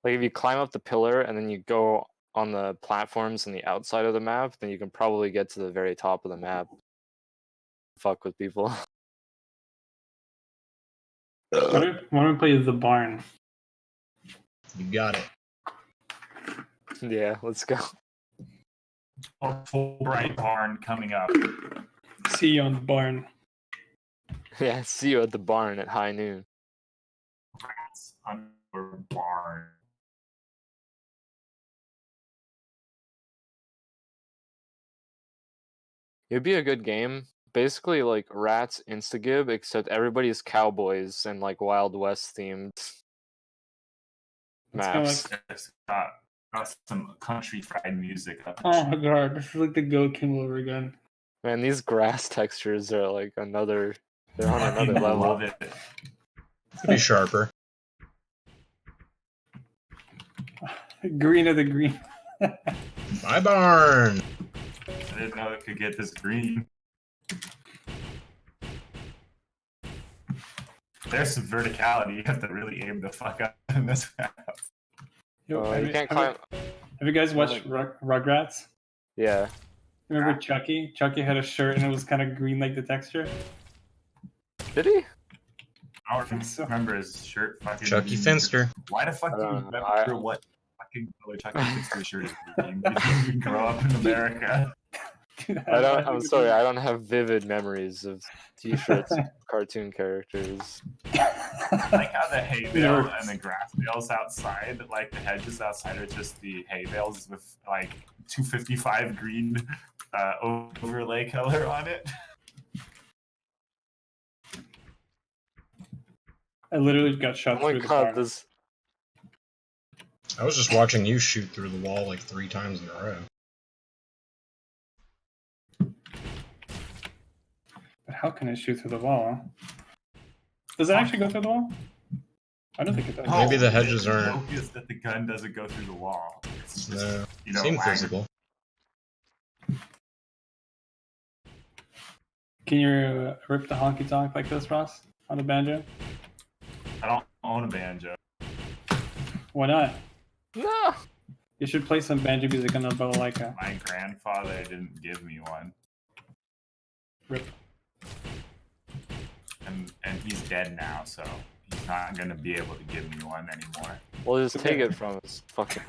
Like if you climb up the pillar and then you go on the platforms on the outside of the map, then you can probably get to the very top of the map. Fuck with people. Why don't we play the barn? You got it. Yeah, let's go. Fulbright barn coming up. See you on the barn. Yeah, see you at the barn at high noon. Rats under barn. It'd be a good game. Basically like Rats Instagib, except everybody's cowboys and like Wild West themed It's kinda maps. It's got some country fried music up. Oh my god, this is like the Goat King over again. Man, these grass textures are like another. They're on Fucking another level. love it. Could be sharper. Green of the green. My barn. I didn't know it could get this green. There's some verticality. You have to really aim the fuck up in this map. Yo, You can't climb. have you guys watched Rugrats? Yeah. Remember Chucky? Chucky had a shirt and it was kind of green like the texture. Did he? I don't think so. remember his shirt. Fucking Chucky Finster. Why the fuck I do you don't know. remember what fucking color Chucky Finster shirt is? Did you grow up in America? Dude, I don't. I'm sorry. I don't have vivid memories of T-shirts, cartoon characters. Like how the hay bale and the grass bales outside, like the hedges outside are just the hay bales with like 255 green overlay color on it. I literally got shot Oh my through the god, barn. this I was just watching you shoot through the wall like 3 times in a row. But how can it shoot through the wall? Does it actually go through the wall? I don't think it does. Maybe the hedges the aren't- joke is that the gun doesn't go through the wall. It's just, No, you know, seemed wang. physical. Can you rip the honky tonk like this, Ross, on the banjo? I don't own a banjo. Why not? No. You should play some banjo music on the balalaika. My grandfather didn't give me one, Rip. and he's dead now, so he's not gonna be able to give me one anymore. Well, just take it from his fucking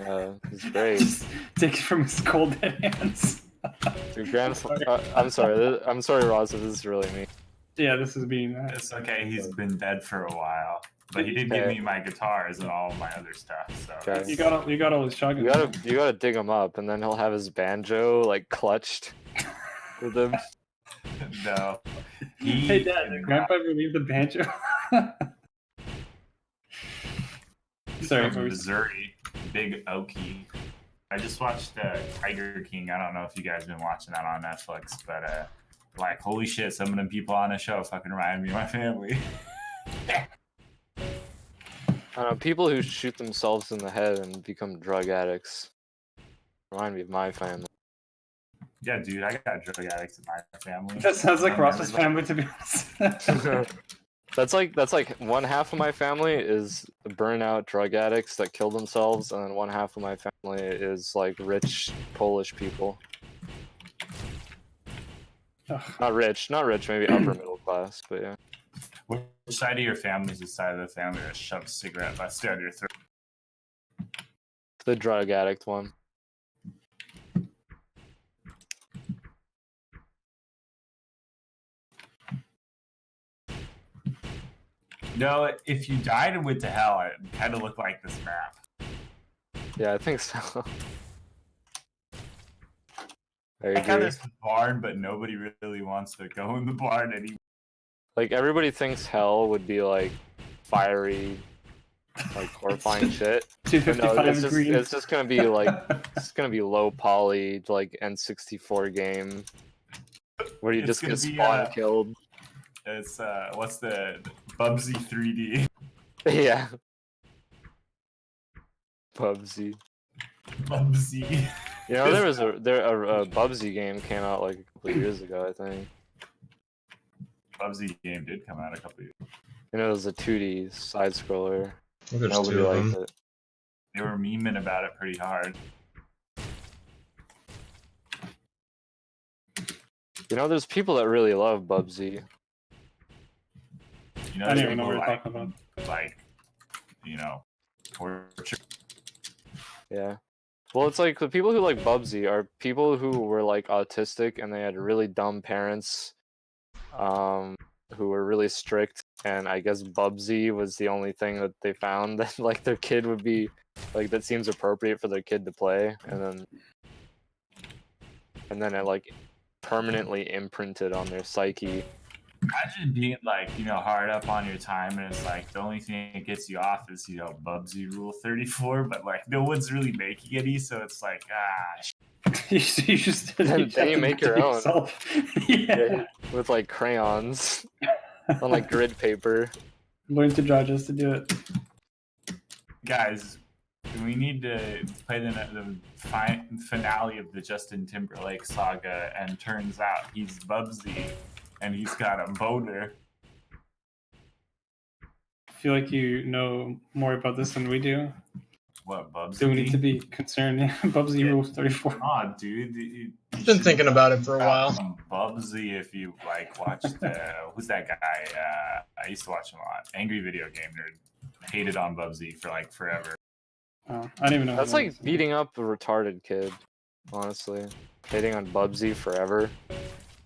his grave. Just take it from his cold dead hands. Your grandfather. I'm sorry. I'm sorry, Ross. If this is really me. Yeah, this is being. It's okay. He's been dead for a while, but he did give me my guitars and all my other stuff. So Okay. You got all his shotguns. You gotta dig him up, and then he'll have his banjo like clutched with him. no. Hey, Dad, did Grandpa ever leave the banjo? Sorry, from we- Missouri, Big Okie. I just watched Tiger King. I don't know if you guys been watching that on Netflix, but like, holy shit, some of them people on the show fucking remind me of my family. I don't know, people who shoot themselves in the head and become drug addicts remind me of my family. Yeah, dude, I got drug addicts in my family. That sounds like I'm Ross's never- family, to be honest. That's like one half of my family is burnout drug addicts that kill themselves, and then one half of my family is like rich Polish people. Ugh. Not rich, maybe upper middle class, but yeah. Which side of your family is the side of the family that shoves cigarette butts down your throat? The drug addict one. No, if you died and went to hell, it kind of looked like this map. Yeah, I think so. I I got agree. this barn, but nobody really wants to go in the barn anymore. Like everybody thinks hell would be like fiery, like horrifying shit. But no, 255 green. it's just gonna be like it's gonna be low poly like N64 game where you It's just gonna get be, spawn killed. It's what's the Bubsy 3D? Yeah. Bubsy. Bubsy. You know, there was a Bubsy game came out like a couple of years ago, I think. Bubsy game did come out a couple years. And it was a 2D side scroller. Well, there's Nobody 2 of liked them. it. They were memeing about it pretty hard. You know, there's people that really love Bubsy. You know, I don't there's even know people what who you're talking about. like, you know, torture. Yeah. Well, it's like the people who like Bubsy are people who were like autistic and they had really dumb parents who were really strict, and I guess Bubsy was the only thing that they found that like their kid would be like that seems appropriate for their kid to play, and then it like permanently imprinted on their psyche. Imagine being like, you know, hard up on your time, and it's like the only thing that gets you off is, you know, Bubsy Rule 34, but like no one's really making any, so it's like, you just Then have you to make do it your own. yourself. Yeah. With like crayons on like grid paper. Learn to draw just to do it. guys, we need to play the finale of the Justin Timberlake saga, and turns out he's Bubsy, and he's got a boner. I feel like you know more about this than we do. What, Bubsy? Do we need to be concerned? Bubsy Yeah. Rules 34. Aw, dude. You I've been should thinking about it for a while. some Bubsy if you like watched who's that guy? I used to watch him a lot. Angry Video Game Nerd. Hated on Bubsy for like forever. Oh, I don't even know. That's how to like beating up a retarded kid, honestly. Hating on Bubsy forever.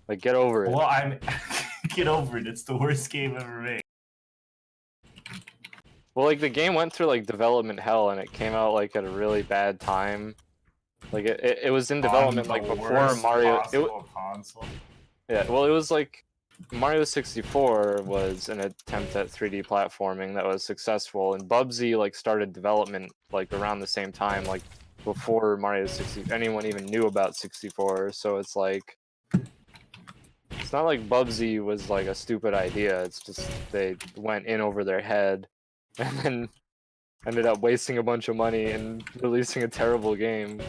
Like, get over it. Well, I'm get over it. It's the worst game ever made. Well, like, the game went through, like, development hell, and it came out, like, at a really bad time. Like, it was in development, On like, the before worst Mario... possible console. Yeah, well, it was, like... Mario 64 was an attempt at 3D platforming that was successful, and Bubsy like started development like around the same time, like before Mario 60 anyone even knew about 64. So it's like it's not like Bubsy was like a stupid idea. It's just they went in over their head, and then ended up wasting a bunch of money and releasing a terrible game.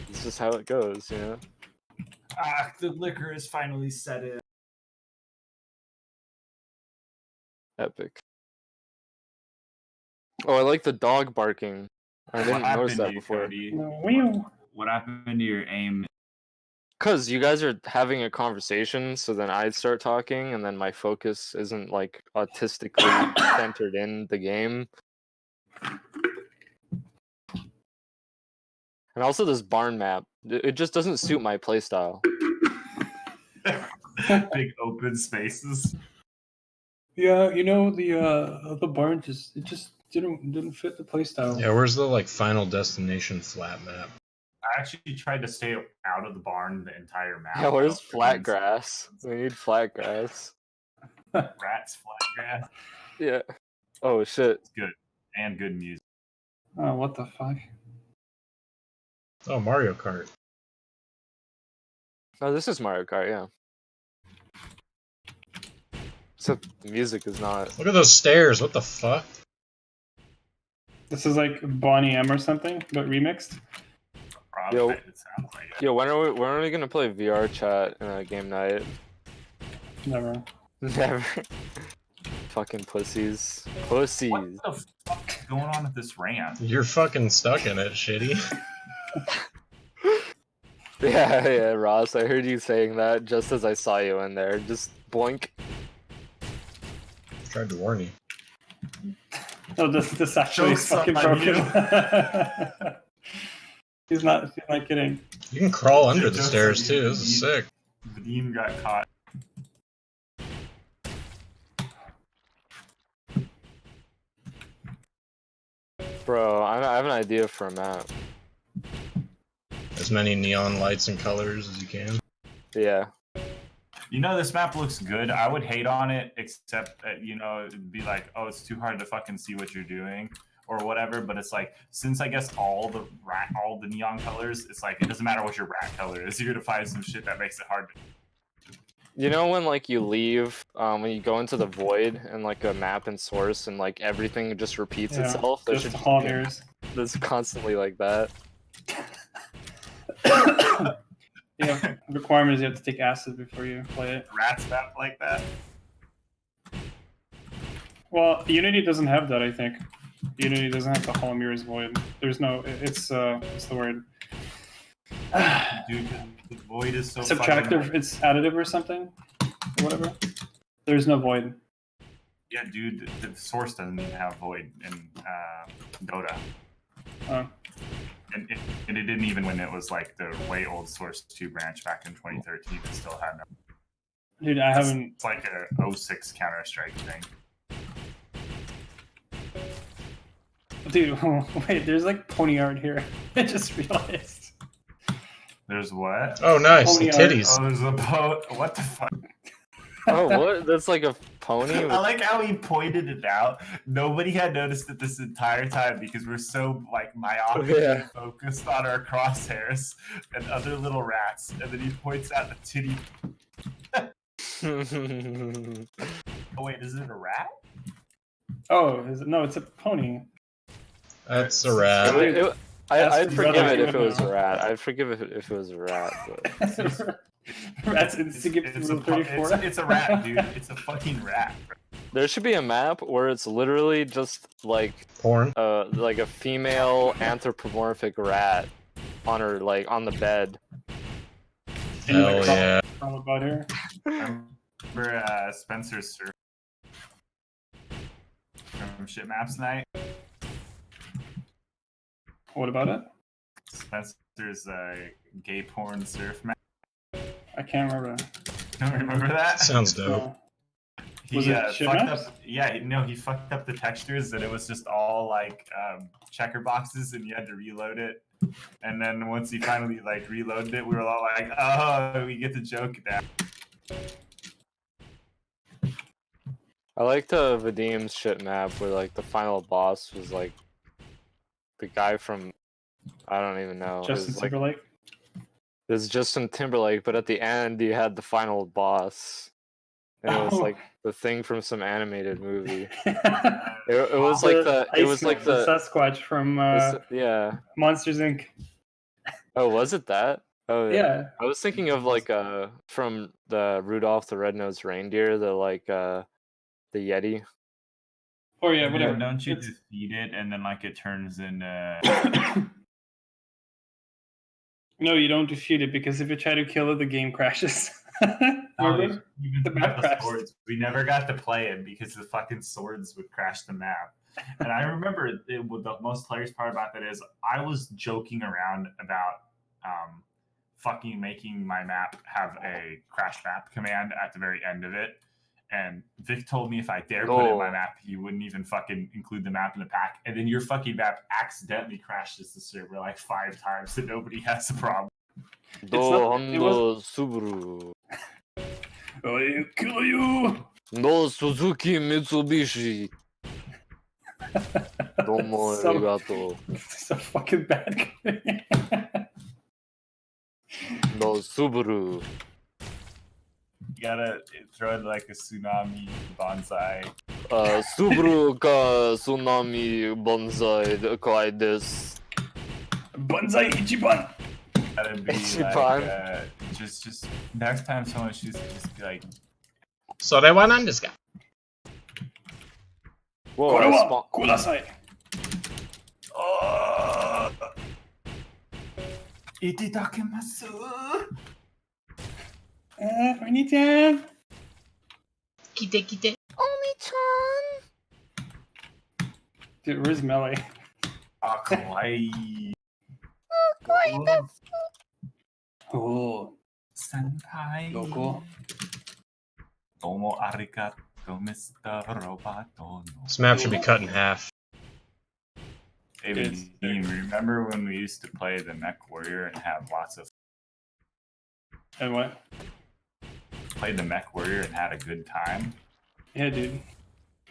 It's just how it goes, you know. Ah, the liquor is finally set in. Epic. Oh, I like the dog barking. I What didn't happened notice to that you, before. Cody? Whew. What happened to your aim? Cause you guys are having a conversation, so then I start talking, and then my focus isn't like autistically centered in the game. And also this barn map, it just doesn't suit my playstyle. Big open spaces. Yeah, you know the barn just didn't fit the playstyle. Yeah, where's the like Final Destination flat map? I actually tried to stay out of the barn the entire map. Yeah, where's so flat it grass? We need flat grass. prevents Rats, flat grass. Yeah. Oh shit. It's good. And good music. Oh, what the fuck? Oh, Mario Kart. Oh, this is Mario Kart, yeah. Except the music is not. Look at those stairs. What the fuck? This is like Bonnie M or something, but remixed. Probably Yo. it sounds like it. Yo, when are we gonna play VR chat in a game night? Never. Never. Fucking pussies. Pussies. What the fuck is going on with this ramp? You're fucking stuck in it, shitty. Yeah, Ross, I heard you saying that just as I saw you in there. Just boink. Tried to warn you. Oh, this actually is Joke's fucking on broken. you. He's not kidding. You can crawl under the Joke's stairs on you. too. This is sick. Vadim got caught. Bro, I have an idea for a map. As many neon lights and colors as you can. Yeah. You know, this map looks good. I would hate on it, except that, you know, it'd be like, oh, it's too hard to fucking see what you're doing or whatever. But it's like, since I guess all the neon colors, it's like, it doesn't matter what your rat color is. You're gonna find some shit that makes it hard to. You know when like you leave, when you go into the void and like a map and source and like everything just repeats Yeah, itself? There just should hall be mirrors. that's constantly like that. Yeah, requirement is you have to take acid before you play it. Rats map like that. Well, Unity doesn't have that, I think. Unity doesn't have the hall mirrors void. There's no. What's the word? Dude, the void is so Subtractive. It's additive or something. Or whatever. There's no void. Yeah, dude, the source doesn't even have void in Dota. Oh. And it didn't even when it was like the way old Source 2 branch back in 2013. It still had no. Dude, I haven't. It's like a 06 Counter-Strike thing. Dude, wait, there's like pony art here. I just realized. There's what? Oh, nice. Pony The art. titties. Oh, there's a boat. What the fuck? Oh, what? That's like a pony? I like how he pointed it out. Nobody had noticed it this entire time because we're so like myopically Yeah. focused on our crosshairs and other little rats. And then he points out the titty. Oh wait, is it a rat? Oh, is it? No, it's a pony. That's a rat. I'd forgive brother it if it was now. a rat. I'd forgive it if it was a rat. But Rats instigate It's rule a 34. it's a rat, dude. It's a fucking rat. there should be a map where it's literally just like Porn. a female anthropomorphic rat on her like on the bed. Hell yeah. All about here. Remember Spencer's surf from Shit Maps Night? What about it? Spencer's gay porn surf map. I can't remember. Don't remember that? Sounds dope. He Was it Shit fucked Maps? up. Yeah, no, he fucked up the textures, and it was just all like checker boxes, and you had to reload it. And then once he finally like reloaded it, we were all like, "Oh, we get the joke now." I liked Vadim's shit map where like the final boss was like the guy from I don't even know. Justin it was like Timberlake. it was Justin Timberlake, but at the end you had the final boss, and it was like the thing from some animated movie. It was like the it was like the Sasquatch from yeah. Monsters Inc. Oh, was it that? Oh Yeah. I was thinking of like from the Rudolph the Red-Nosed Reindeer, the like the Yeti. Oh yeah, whatever. Don't you It's- defeat it and then like it turns into No, you don't defeat it because if you try to kill it, the game crashes. Remember? even The with map crashed. swords. We never got to play it because the fucking swords would crash the map. And I remember the most hilarious part about that is I was joking around about fucking making my map have a crash map command at the very end of it. And Vic told me if I dare put it in my Oh. map, he wouldn't even fucking include the map in the pack. And then your fucking map accidentally crashes the server like 5 times, and nobody has a problem. Do not- it Hondo Subaru. I kill you. No Suzuki Mitsubishi. Domo So- arigato. So fucking bad. No Subaru. You gotta throw in like a tsunami bonsai. Subaru ka tsunami bonsai kai desu. Banzai Ichiban. Gotta be Ichiban. like, just next time someone shoots, just be like, So they went on this guy. Whoa, I Korewa spawn- kudasai. oh, itadakimasu. Oni-chan. Kite kite. Dude, where's Melee? Ah, kawaii. Oh, Senpai. loco. Domo arigato, Mr. Roboto. This map should be cut in half. Hey, It's- Dean, remember when we used to play the Mech Warrior and have lots of And what? played the Mech Warrior and had a good time? Yeah, dude.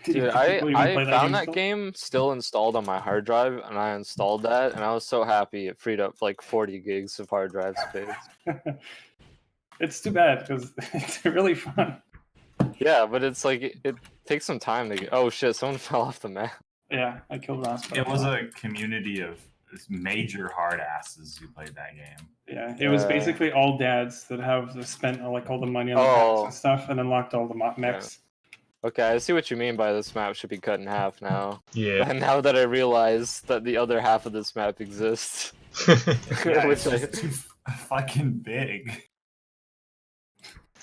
Dude, People I even play found that still? game still installed on my hard drive, and I installed that, and I was so happy it freed up like 40 gigs of hard drive space. It's too bad because it's really fun. Yeah, but it's like it takes some time to get. Oh shit! Someone fell off the map. Yeah, I killed Ross. It was a community of major hard asses who played that game. Yeah, it was Uh, basically all dads that have spent like all the money on the Oh. packs and stuff, and unlocked all the mechs. Okay, I see what you mean by this map should be cut in half now. Yeah. And now that I realize that the other half of this map exists, Yeah, which it's I, just too fucking big.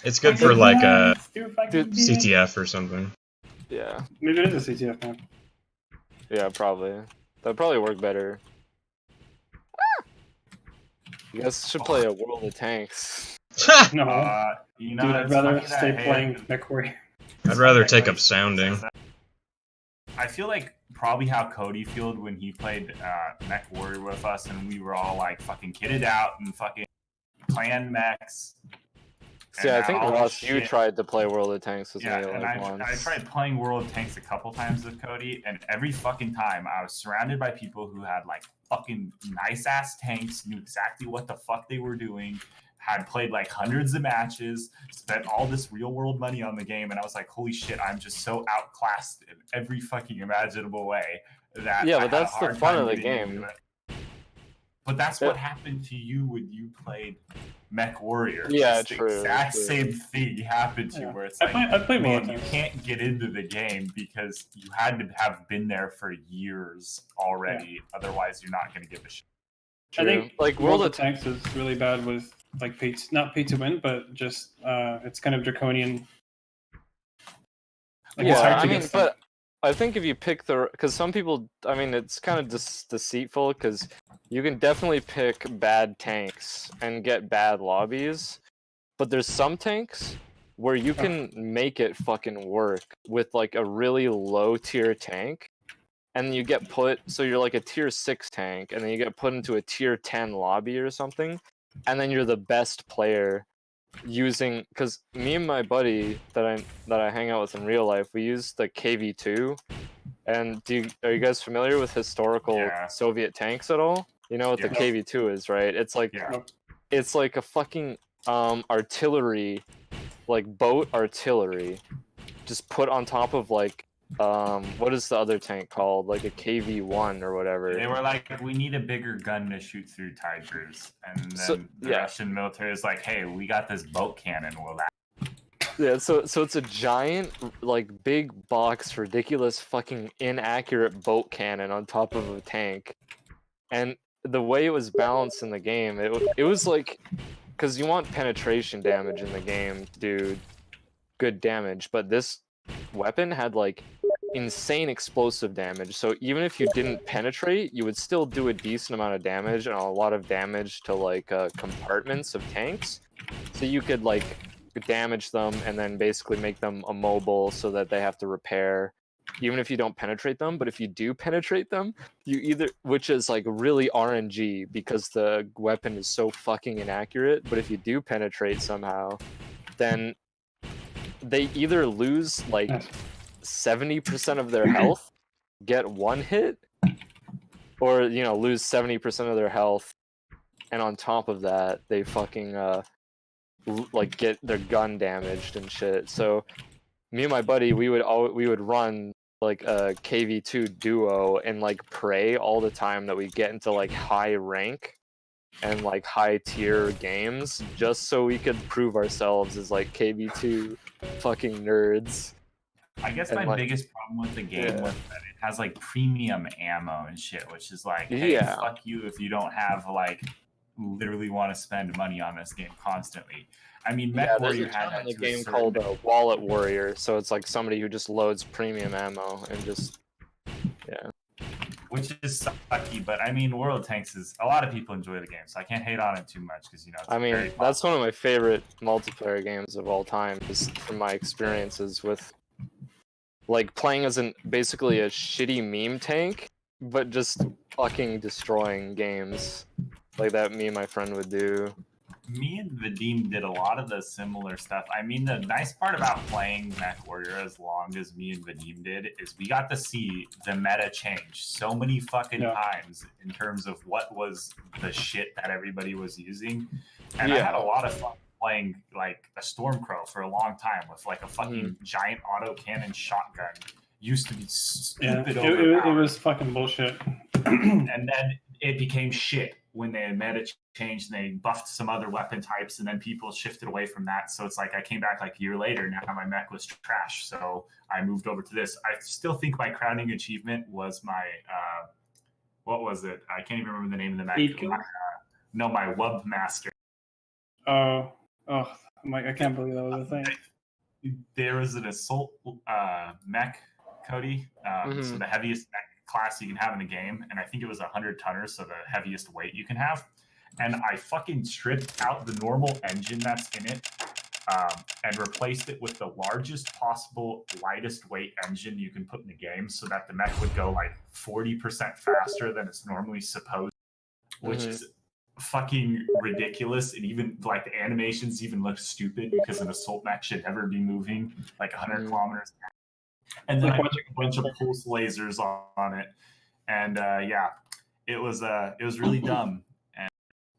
It's good for like a It's too fucking Dude, big. CTF or something. yeah, Maybe it is a CTF map. yeah, probably that'd probably work better. You guys should play a World of Tanks. No, You know, dude, I'd it's rather funny that stay I playing hate- MechWarrior. I'd rather Like, take like, up sounding. I feel like probably how Cody felt when he played Mech Warrior with us, and we were all like fucking kitted out and fucking playing mechs. See, I think all this Ross, you shit- tried to play World of Tanks with Yeah, me and like I once. tried playing World of Tanks a couple times with Cody, and every fucking time I was surrounded by people who had like fucking nice ass tanks, knew exactly what the fuck they were doing, had played like hundreds of matches, spent all this real world money on the game, and I was like, holy shit, I'm just so outclassed in every fucking imaginable way that Yeah, I but had a that's the hard fun time of the getting into game. it. But that's Yeah. what happened to you when you played Mech Warrior. Yeah, It's the true, exact true. same thing happened to you, Yeah. where it's I like, play World man, of you Tanks. can't get into the game because you had to have been there for years already. Otherwise, you're not going to give a shit. I think like World of Tanks is really bad with like not pay to win, but just it's kind of draconian. Like, it's yeah, hard I to mean, get but I think if you pick the, because some people, I mean, it's kind of deceitful because you can definitely pick bad tanks and get bad lobbies, but there's some tanks where you can make it fucking work with like a really low tier tank, and you get put, so you're like a tier 6 tank, and then you get put into a tier 10 lobby or something, and then you're the best player using, because me and my buddy that I hang out with in real life, we use the KV2. And are you guys familiar with historical Yeah. Soviet tanks at all? You know what the Yeah. KV2 is, right? It's like Yeah. it's like a fucking artillery, like boat artillery, just put on top of like what is the other tank called? Like a KV1 or whatever. They were like, we need a bigger gun to shoot through Tigers. And then So- the yeah. Russian military is like, hey, we got this boat cannon. We'll Yeah, so it's a giant, like, big box, ridiculous, fucking inaccurate boat cannon on top of a tank, and the way it was balanced in the game, it was like, because you want penetration damage in the game, dude, good damage, but this weapon had like insane explosive damage. So even if you didn't penetrate, you would still do a decent amount of damage and a lot of damage to like compartments of tanks. So you could like damage them and then basically make them immobile so that they have to repair even if you don't penetrate them. But if you do penetrate them, you either, which is like really RNG because the weapon is so fucking inaccurate, but if you do penetrate somehow, then they either lose like 70% of their health, get one hit, or you know, lose 70% of their health, and on top of that they fucking like get their gun damaged and shit. So me and my buddy, we would run like a KV2 duo and like pray all the time that we get into like high rank and like high tier games just so we could prove ourselves as like KV2 fucking nerds. I guess And, my like, biggest problem with the game yeah. was that it has like premium ammo and shit, which is like, hey, Yeah. fuck you if you don't have like literally want to spend money on this game constantly. I mean, Mech Yeah, there's Warrior a had term that in the to a game certain called Wallet Warrior, so it's like somebody who just loads premium ammo and just which is sucky, but I mean, World of Tanks is a lot of people enjoy the game, so I can't hate on it too much because you know. It's I mean, very that's one of my favorite multiplayer games of all time, just from my experiences with like playing as basically a shitty meme tank, but just fucking destroying games like that me and my friend would do. Me and Vadim did a lot of the similar stuff. I mean, the nice part about playing Mech Warrior as long as me and Vadim did is we got to see the meta change so many fucking times in terms of what was the shit that everybody was using. And I had a lot of fun playing like a Stormcrow for a long time with like a fucking giant autocannon shotgun. Used to be stupid. It was fucking bullshit. And then it became shit when the meta changed and they buffed some other weapon types, and then people shifted away from that. So it's like I came back like a year later. Now my mech was trash, so I moved over to this. I still think my crowning achievement was my what was it? I can't even remember the name of the mech. No, my Wub Master. Oh, I'm like, I can't believe that was a thing. There was an assault mech, Cody. So the heaviest mech class you can have in the game, and I think it was 100 tonners, so the heaviest weight you can have. And I fucking stripped out the normal engine that's in it and replaced it with the largest possible, lightest weight engine you can put in the game, so that the mech would go like 40% faster than it's normally supposed, which is fucking ridiculous. And even like the animations even look stupid because an assault mech should never be moving like 100 kilometers. And then I put a bunch of pulse lasers on it, and it was really dumb. And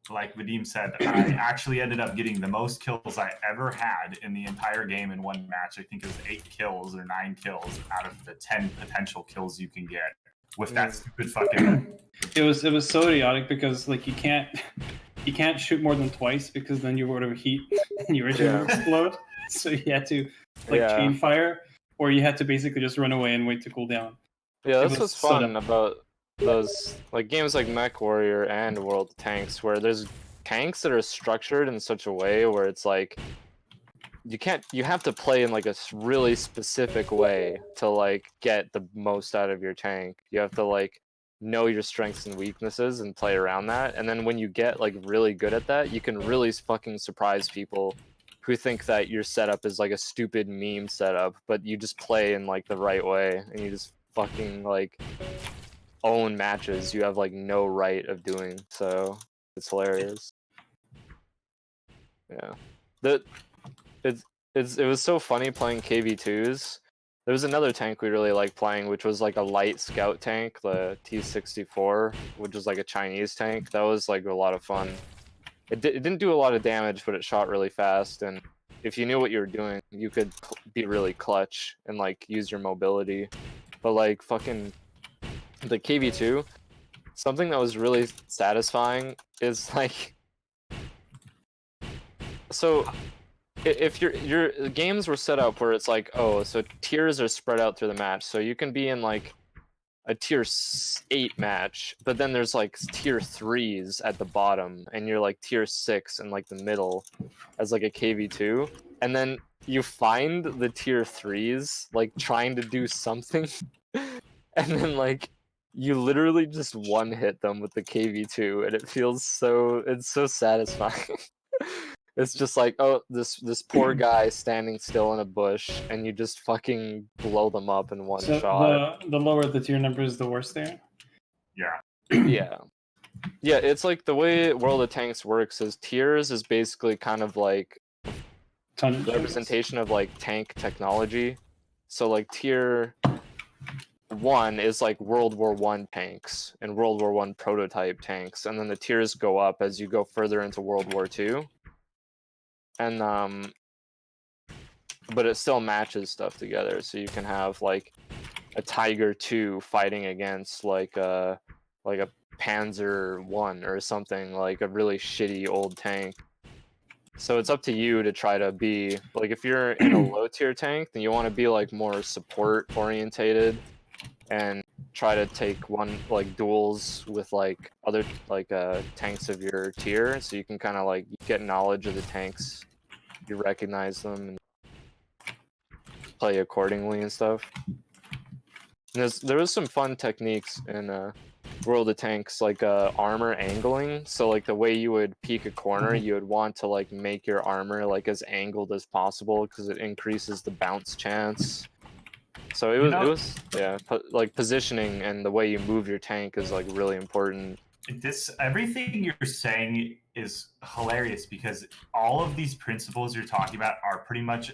like Vadim said, I actually ended up getting the most kills I ever had in the entire game in one match. I think it was 8 kills or 9 kills out of the 10 potential kills you can get with that stupid fucking. It was so idiotic because like you can't shoot more than twice because then you would overheat and your engine would explode. So you had to like chain fire. Or you had to basically just run away and wait to cool down. Yeah, that's what's fun about those like games like Mech Warrior and World of Tanks, where there's tanks that are structured in such a way where it's like you have to play in like a really specific way to like get the most out of your tank. You have to like know your strengths and weaknesses and play around that. And then when you get like really good at that, you can really fucking surprise people who think that your setup is like a stupid meme setup, but you just play in like the right way and you just fucking like own matches you have like no right of doing. So it's hilarious. Yeah. The it was so funny playing KV2s. There was another tank we really liked playing, which was like a light scout tank, the T-64, which was like a Chinese tank. That was like a lot of fun. It didn't do a lot of damage, but it shot really fast, and if you knew what you were doing, you could be really clutch and like use your mobility. But like fucking the KV2, something that was really satisfying is like, so if your games were set up where it's like, oh, so tiers are spread out through the match, so you can be in like a tier 8 match, but then there's like tier 3s at the bottom, and you're like tier 6 in like the middle as like a KV2, and then you find the tier 3s like trying to do something, and then like you literally just one hit them with the KV2, and it feels so, it's so satisfying. It's just like, oh, this poor guy standing still in a bush, and you just fucking blow them up in one So shot. the lower the tier number is, the worse there. Yeah. Yeah, it's like the way World of Tanks works is tiers is basically kind of like Tonnage. representation of like tank technology. So like tier 1 is like World War I tanks and World War I prototype tanks, and then the tiers go up as you go further into World War II. And but it still matches stuff together, so you can have like a Tiger II fighting against like a Panzer I or something, like a really shitty old tank. So it's up to you to try to be like, if you're in a low tier tank, then you want to be like more support orientated and try to take one like duels with like other like tanks of your tier, so you can kind of like get knowledge of the tanks, you recognize them and play accordingly and stuff. And there was some fun techniques in World of Tanks, like armor angling. So like the way you would peek a corner, you would want to like make your armor like as angled as possible because it increases the bounce chance. So it was yeah, like positioning and the way you move your tank is like really important. Everything you're saying is hilarious because all of these principles you're talking about are pretty much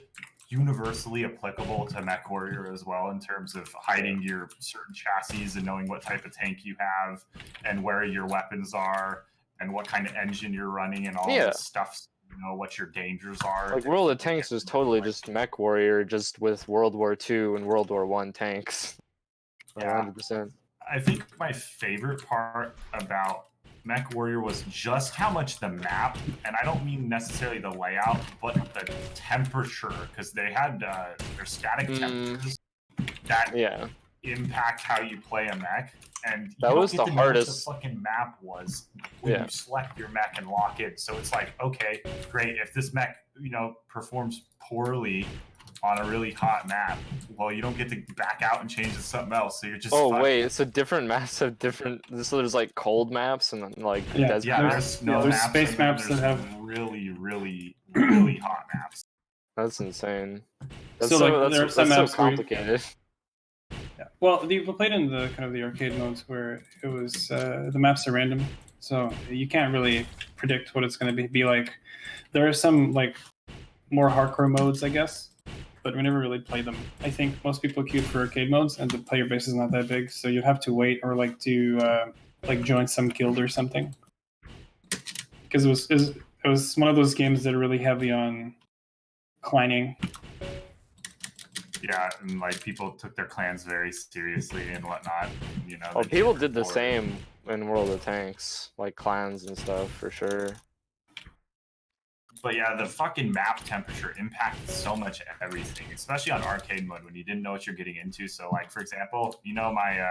universally applicable to MechWarrior as well, in terms of hiding your certain chassis and knowing what type of tank you have and where your weapons are and what kind of engine you're running and all this stuff. You know what your dangers are. Like World of Tanks is totally just MechWarrior, just with World War II and World War I tanks. Yeah. 100%. I think my favorite part about MechWarrior was just how much the map, and I don't mean necessarily the layout, but the temperature, because they had their static temperatures that impact how you play a mech, and you that was don't get the to know hardest. what the fucking map was when you select your mech and lock in. So it's like, okay, great. If this mech, performs poorly on a really hot map, well, you don't get to back out and change to something else, so you're just wait, so different maps have different, so there's like cold maps and then like desert there's maps? snow there's maps, space and then maps that have really really hot maps. That's insane. That's So, like, there are that's some so maps where you- complicated. Yeah. Well, we played in the kind of the arcade modes where it was the maps are random, so you can't really predict what it's going to be like. There are some like more hardcore modes, I guess, but we never really played them. I think most people queued for arcade modes, and the player base is not that big, so you'd have to wait or like do like join some guild or something. Because it was one of those games that are really heavy on claning. Yeah, and like people took their clans very seriously and whatnot. Well, people did the same in World of Tanks, like clans and stuff, for sure. But yeah, the fucking map temperature impacted so much everything, especially on arcade mode when you didn't know what you're getting into. So like, for example, my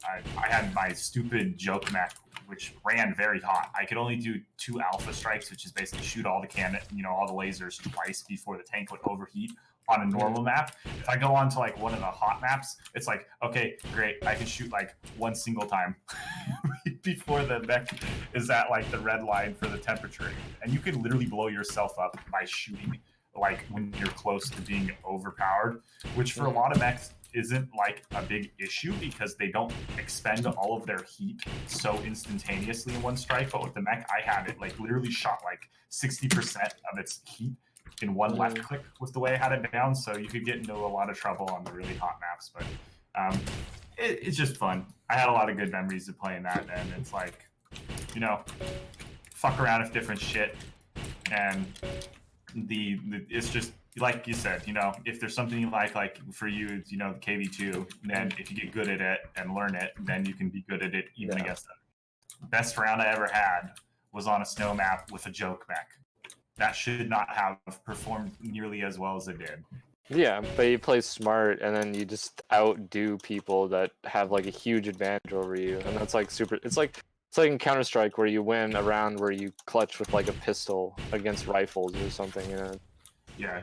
I had my stupid joke mech, which ran very hot. I could only do 2 alpha strikes, which is basically shoot all the all the lasers twice before the tank would overheat on a normal map. If I go on to like one of the hot maps, it's like, okay, great, I can shoot like one single time before the mech is at like the red line for the temperature. And you can literally blow yourself up by shooting like when you're close to being overpowered, which for a lot of mechs isn't like a big issue because they don't expend all of their heat so instantaneously in one strike. But with the mech I had, it like literally shot like 60% of its heat in one left click with the way I had it down, so you could get into a lot of trouble on the really hot maps. But it's just fun. I had a lot of good memories of playing that, and it's like, you know, fuck around with different shit, and it's just like you said, you know, if there's something you like for you, it's, you know, the KV2, then if you get good at it and learn it, then you can be good at it even against them. Best round I ever had was on a snow map with a joke mech. That should not have performed nearly as well as it did. Yeah, but you play smart, and then you just outdo people that have like a huge advantage over you, and that's like super. It's like in Counter-Strike where you win a round where you clutch with like a pistol against rifles or something, you know. Yeah,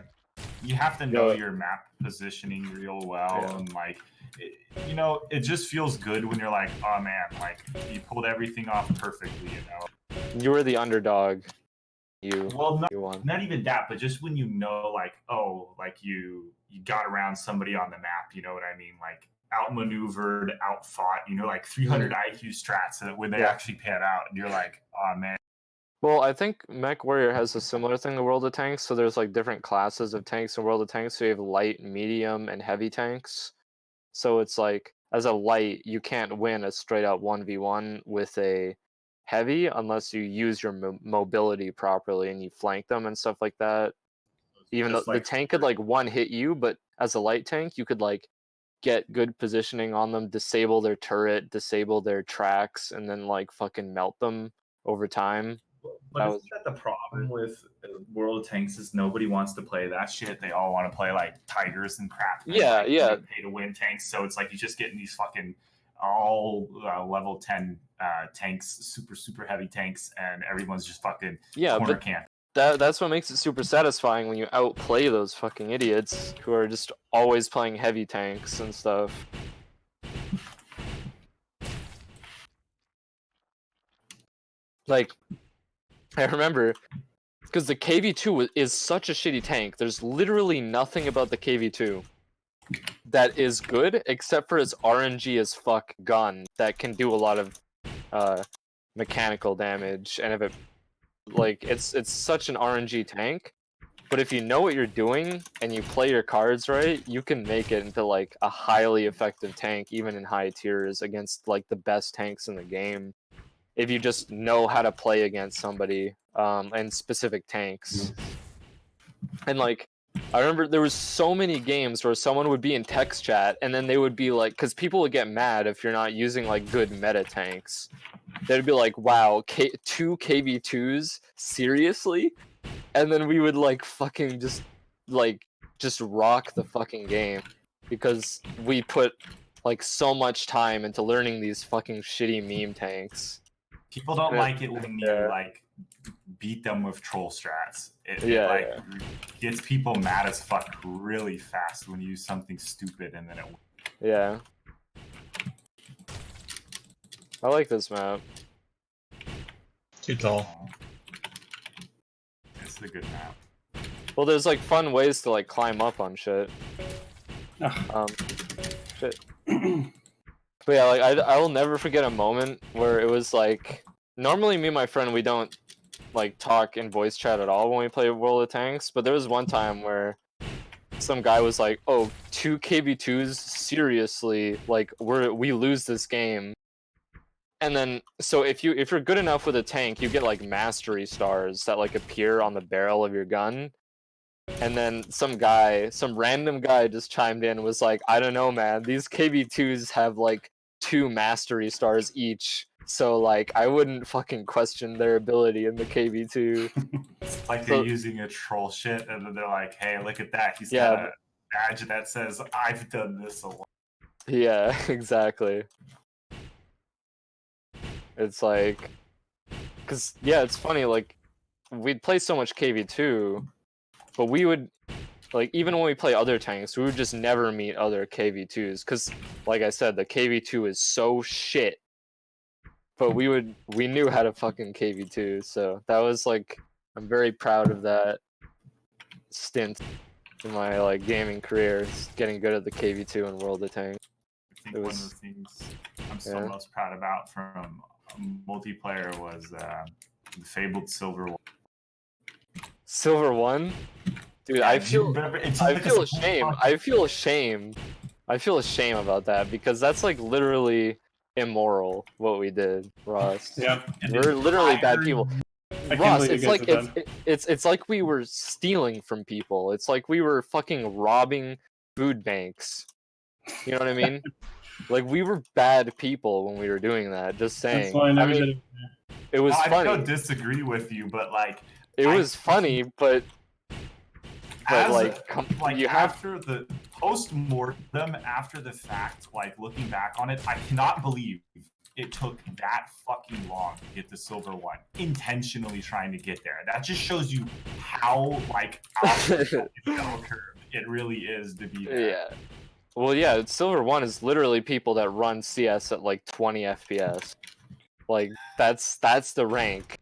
you have to know your map positioning real well, and like, you know, it just feels good when you're like, oh man, like you pulled everything off perfectly, you know. You were the underdog. You won. Not even that, but just when you know, like, oh, like you got around somebody on the map, you know what I mean? Like outmaneuvered, outfought, you know, like 300 IQ strats when they actually pan out, and you're like, oh man. Well, I think Mech Warrior has a similar thing to World of Tanks. So there's like different classes of tanks in World of Tanks. So you have light, medium, and heavy tanks. So it's like, as a light, you can't win a straight up 1v1 with a heavy unless you use your mobility properly and you flank them and stuff like that. Even though the tank could like one hit you, but as a light tank, you could like get good positioning on them, disable their turret, disable their tracks, and then like fucking melt them over time. But isn't that the problem with World of Tanks is nobody wants to play that shit. They all want to play like Tigers and crap. Yeah, like, yeah. Pay to win tanks. So it's like you just getting these fucking all level 10 tanks, super heavy tanks, and everyone's just fucking corner camp. That's what makes it super satisfying when you outplay those fucking idiots who are just always playing heavy tanks and stuff. Like, I remember, because the KV2 is such a shitty tank, there's literally nothing about the KV2 that is good except for its RNG as fuck gun that can do a lot of mechanical damage, and if it like it's such an RNG tank, but if you know what you're doing and you play your cards right, you can make it into like a highly effective tank even in high tiers against like the best tanks in the game if you just know how to play against somebody and specific tanks. And like I remember there was so many games where someone would be in text chat and then they would be like, because people would get mad if you're not using like good meta tanks. They'd be like, wow, 2 KV2s? Seriously? And then we would like fucking just rock the fucking game because we put like so much time into learning these fucking shitty meme tanks. People don't like it when you like beat them with troll strats. It gets people mad as fuck really fast when you use something stupid and then it. Yeah. I like this map. Too tall. It's a good map. Well, there's like fun ways to like climb up on shit. Shit. But yeah, like I will never forget a moment where it was like, normally me and my friend, we don't like talk in voice chat at all when we play World of Tanks, but there was one time where some guy was like, oh, 2 KV2s? Seriously? Like we lose this game. And then, so if you're good enough with a tank, you get like mastery stars that like appear on the barrel of your gun. And then some random guy just chimed in and was like, I don't know, man, these KV2s have like 2 mastery stars each. So like I wouldn't fucking question their ability in the KV2. It's like they're using a troll shit and then they're like, hey, look at that. He's got a badge that says, I've done this a lot. Yeah, exactly. It's like, because yeah, it's funny, like we'd play so much KV2, but we would, like, even when we play other tanks, we would just never meet other KV2s, because like I said, the KV2 is so shit. But we knew how to fucking KV2, so that was like, I'm very proud of that stint in my like gaming career, getting good at the KV2 in World of Tanks. I think one of the things I'm still most proud about from multiplayer was the fabled Silver 1. Silver 1? Dude, Yeah, I do you feel remember- it I took us feel a whole ashamed. fucking- I feel ashamed. I feel ashamed about that because that's like literally immoral what we did, Ross. Yeah. We're literally bad entire- people. I can't Ross, believe you it's guys like did that. it's like we were stealing from people. It's like we were fucking robbing food banks. You know what I mean? Like we were bad people when we were doing that. Just That's saying. why I never mean, did it. it was I funny. don't disagree with you, but like It I was funny, but as like, you have after the post-mortem, after the fact, like looking back on it, I cannot believe it took that fucking long to get the silver one, intentionally trying to get there. That just shows you how like off the fucking bell curve it really is to be there. yeah. Well, yeah, Silver 1 is literally people that run CS at like 20 FPS. Like that's the rank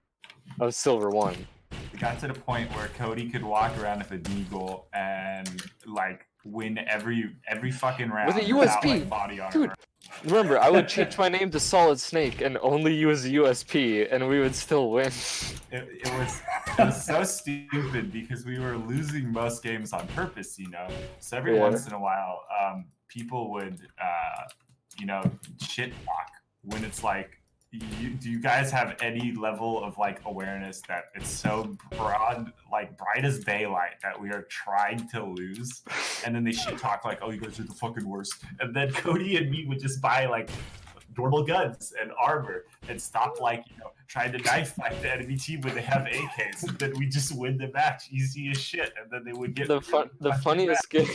of Silver 1. It got to the point where Cody could walk around with a deagle and like win every fucking round With a without, USP, like, body armor. dude. Remember, I would change my name to Solid Snake and only use a USP, and we would still win. It was so stupid because we were losing most games on purpose, you know. So every Yeah. once in a while, people would, shit talk when it's like, do you guys have any level of like awareness that it's so broad, like bright as daylight, that we are trying to lose, and then they shit talk like, oh, you guys are the fucking worst, and then Cody and me would just buy like normal guns and armor and stop like trying to knife fight the enemy team when they have AKs, and then we just win the match easy as shit, and then they would get The funniest game,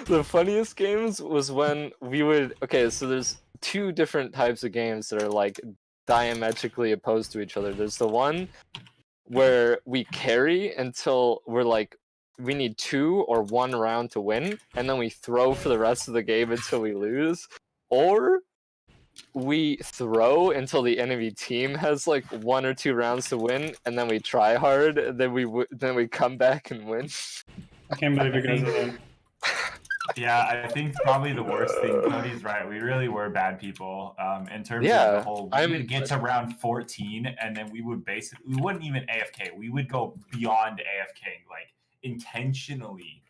the funniest games was when we would. Okay, so there's two different types of games that are like diametrically opposed to each other. There's the one where we carry until we're like we need 2 or 1 round to win, and then we throw for the rest of the game until we lose, or we throw until the enemy team has like 1 or 2 rounds to win, and then we try hard, and then we come back and win. I can't believe you guys did that. Yeah, I think probably the worst thing, Cody's right, we really were bad people, in terms of Yeah, the whole, we would get to round 14 and then we would we wouldn't even AFK, we would go beyond AFK, like intentionally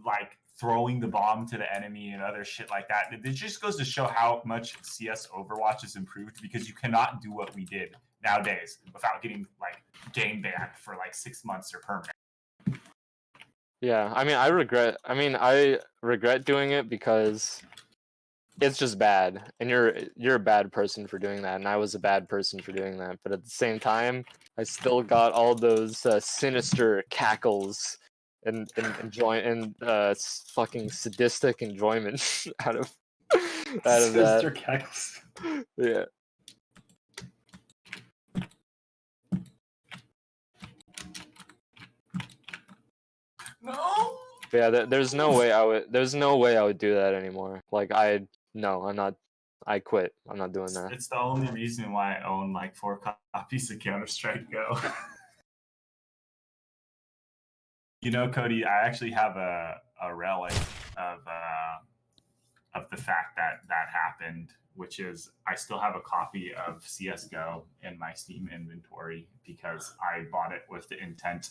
like throwing the bomb to the enemy and other shit like that. It just goes to show how much CS Overwatch has improved, because you cannot do what we did nowadays without getting like game banned for like 6 months or permanent. Yeah, I regret doing it because it's just bad, and you're a bad person for doing that, and I was a bad person for doing that. But at the same time, I still got all those sinister cackles and fucking sadistic enjoyment out of Sister that. cackles. Yeah. No! But yeah, there's no way I would do that anymore. Like I'm not. I quit. I'm not doing that. It's the only reason why I own like 4 copies of Counter-Strike Go. You know, Cody, I actually have a relic of the fact that happened, which is I still have a copy of CS:GO in my Steam inventory because I bought it with the intent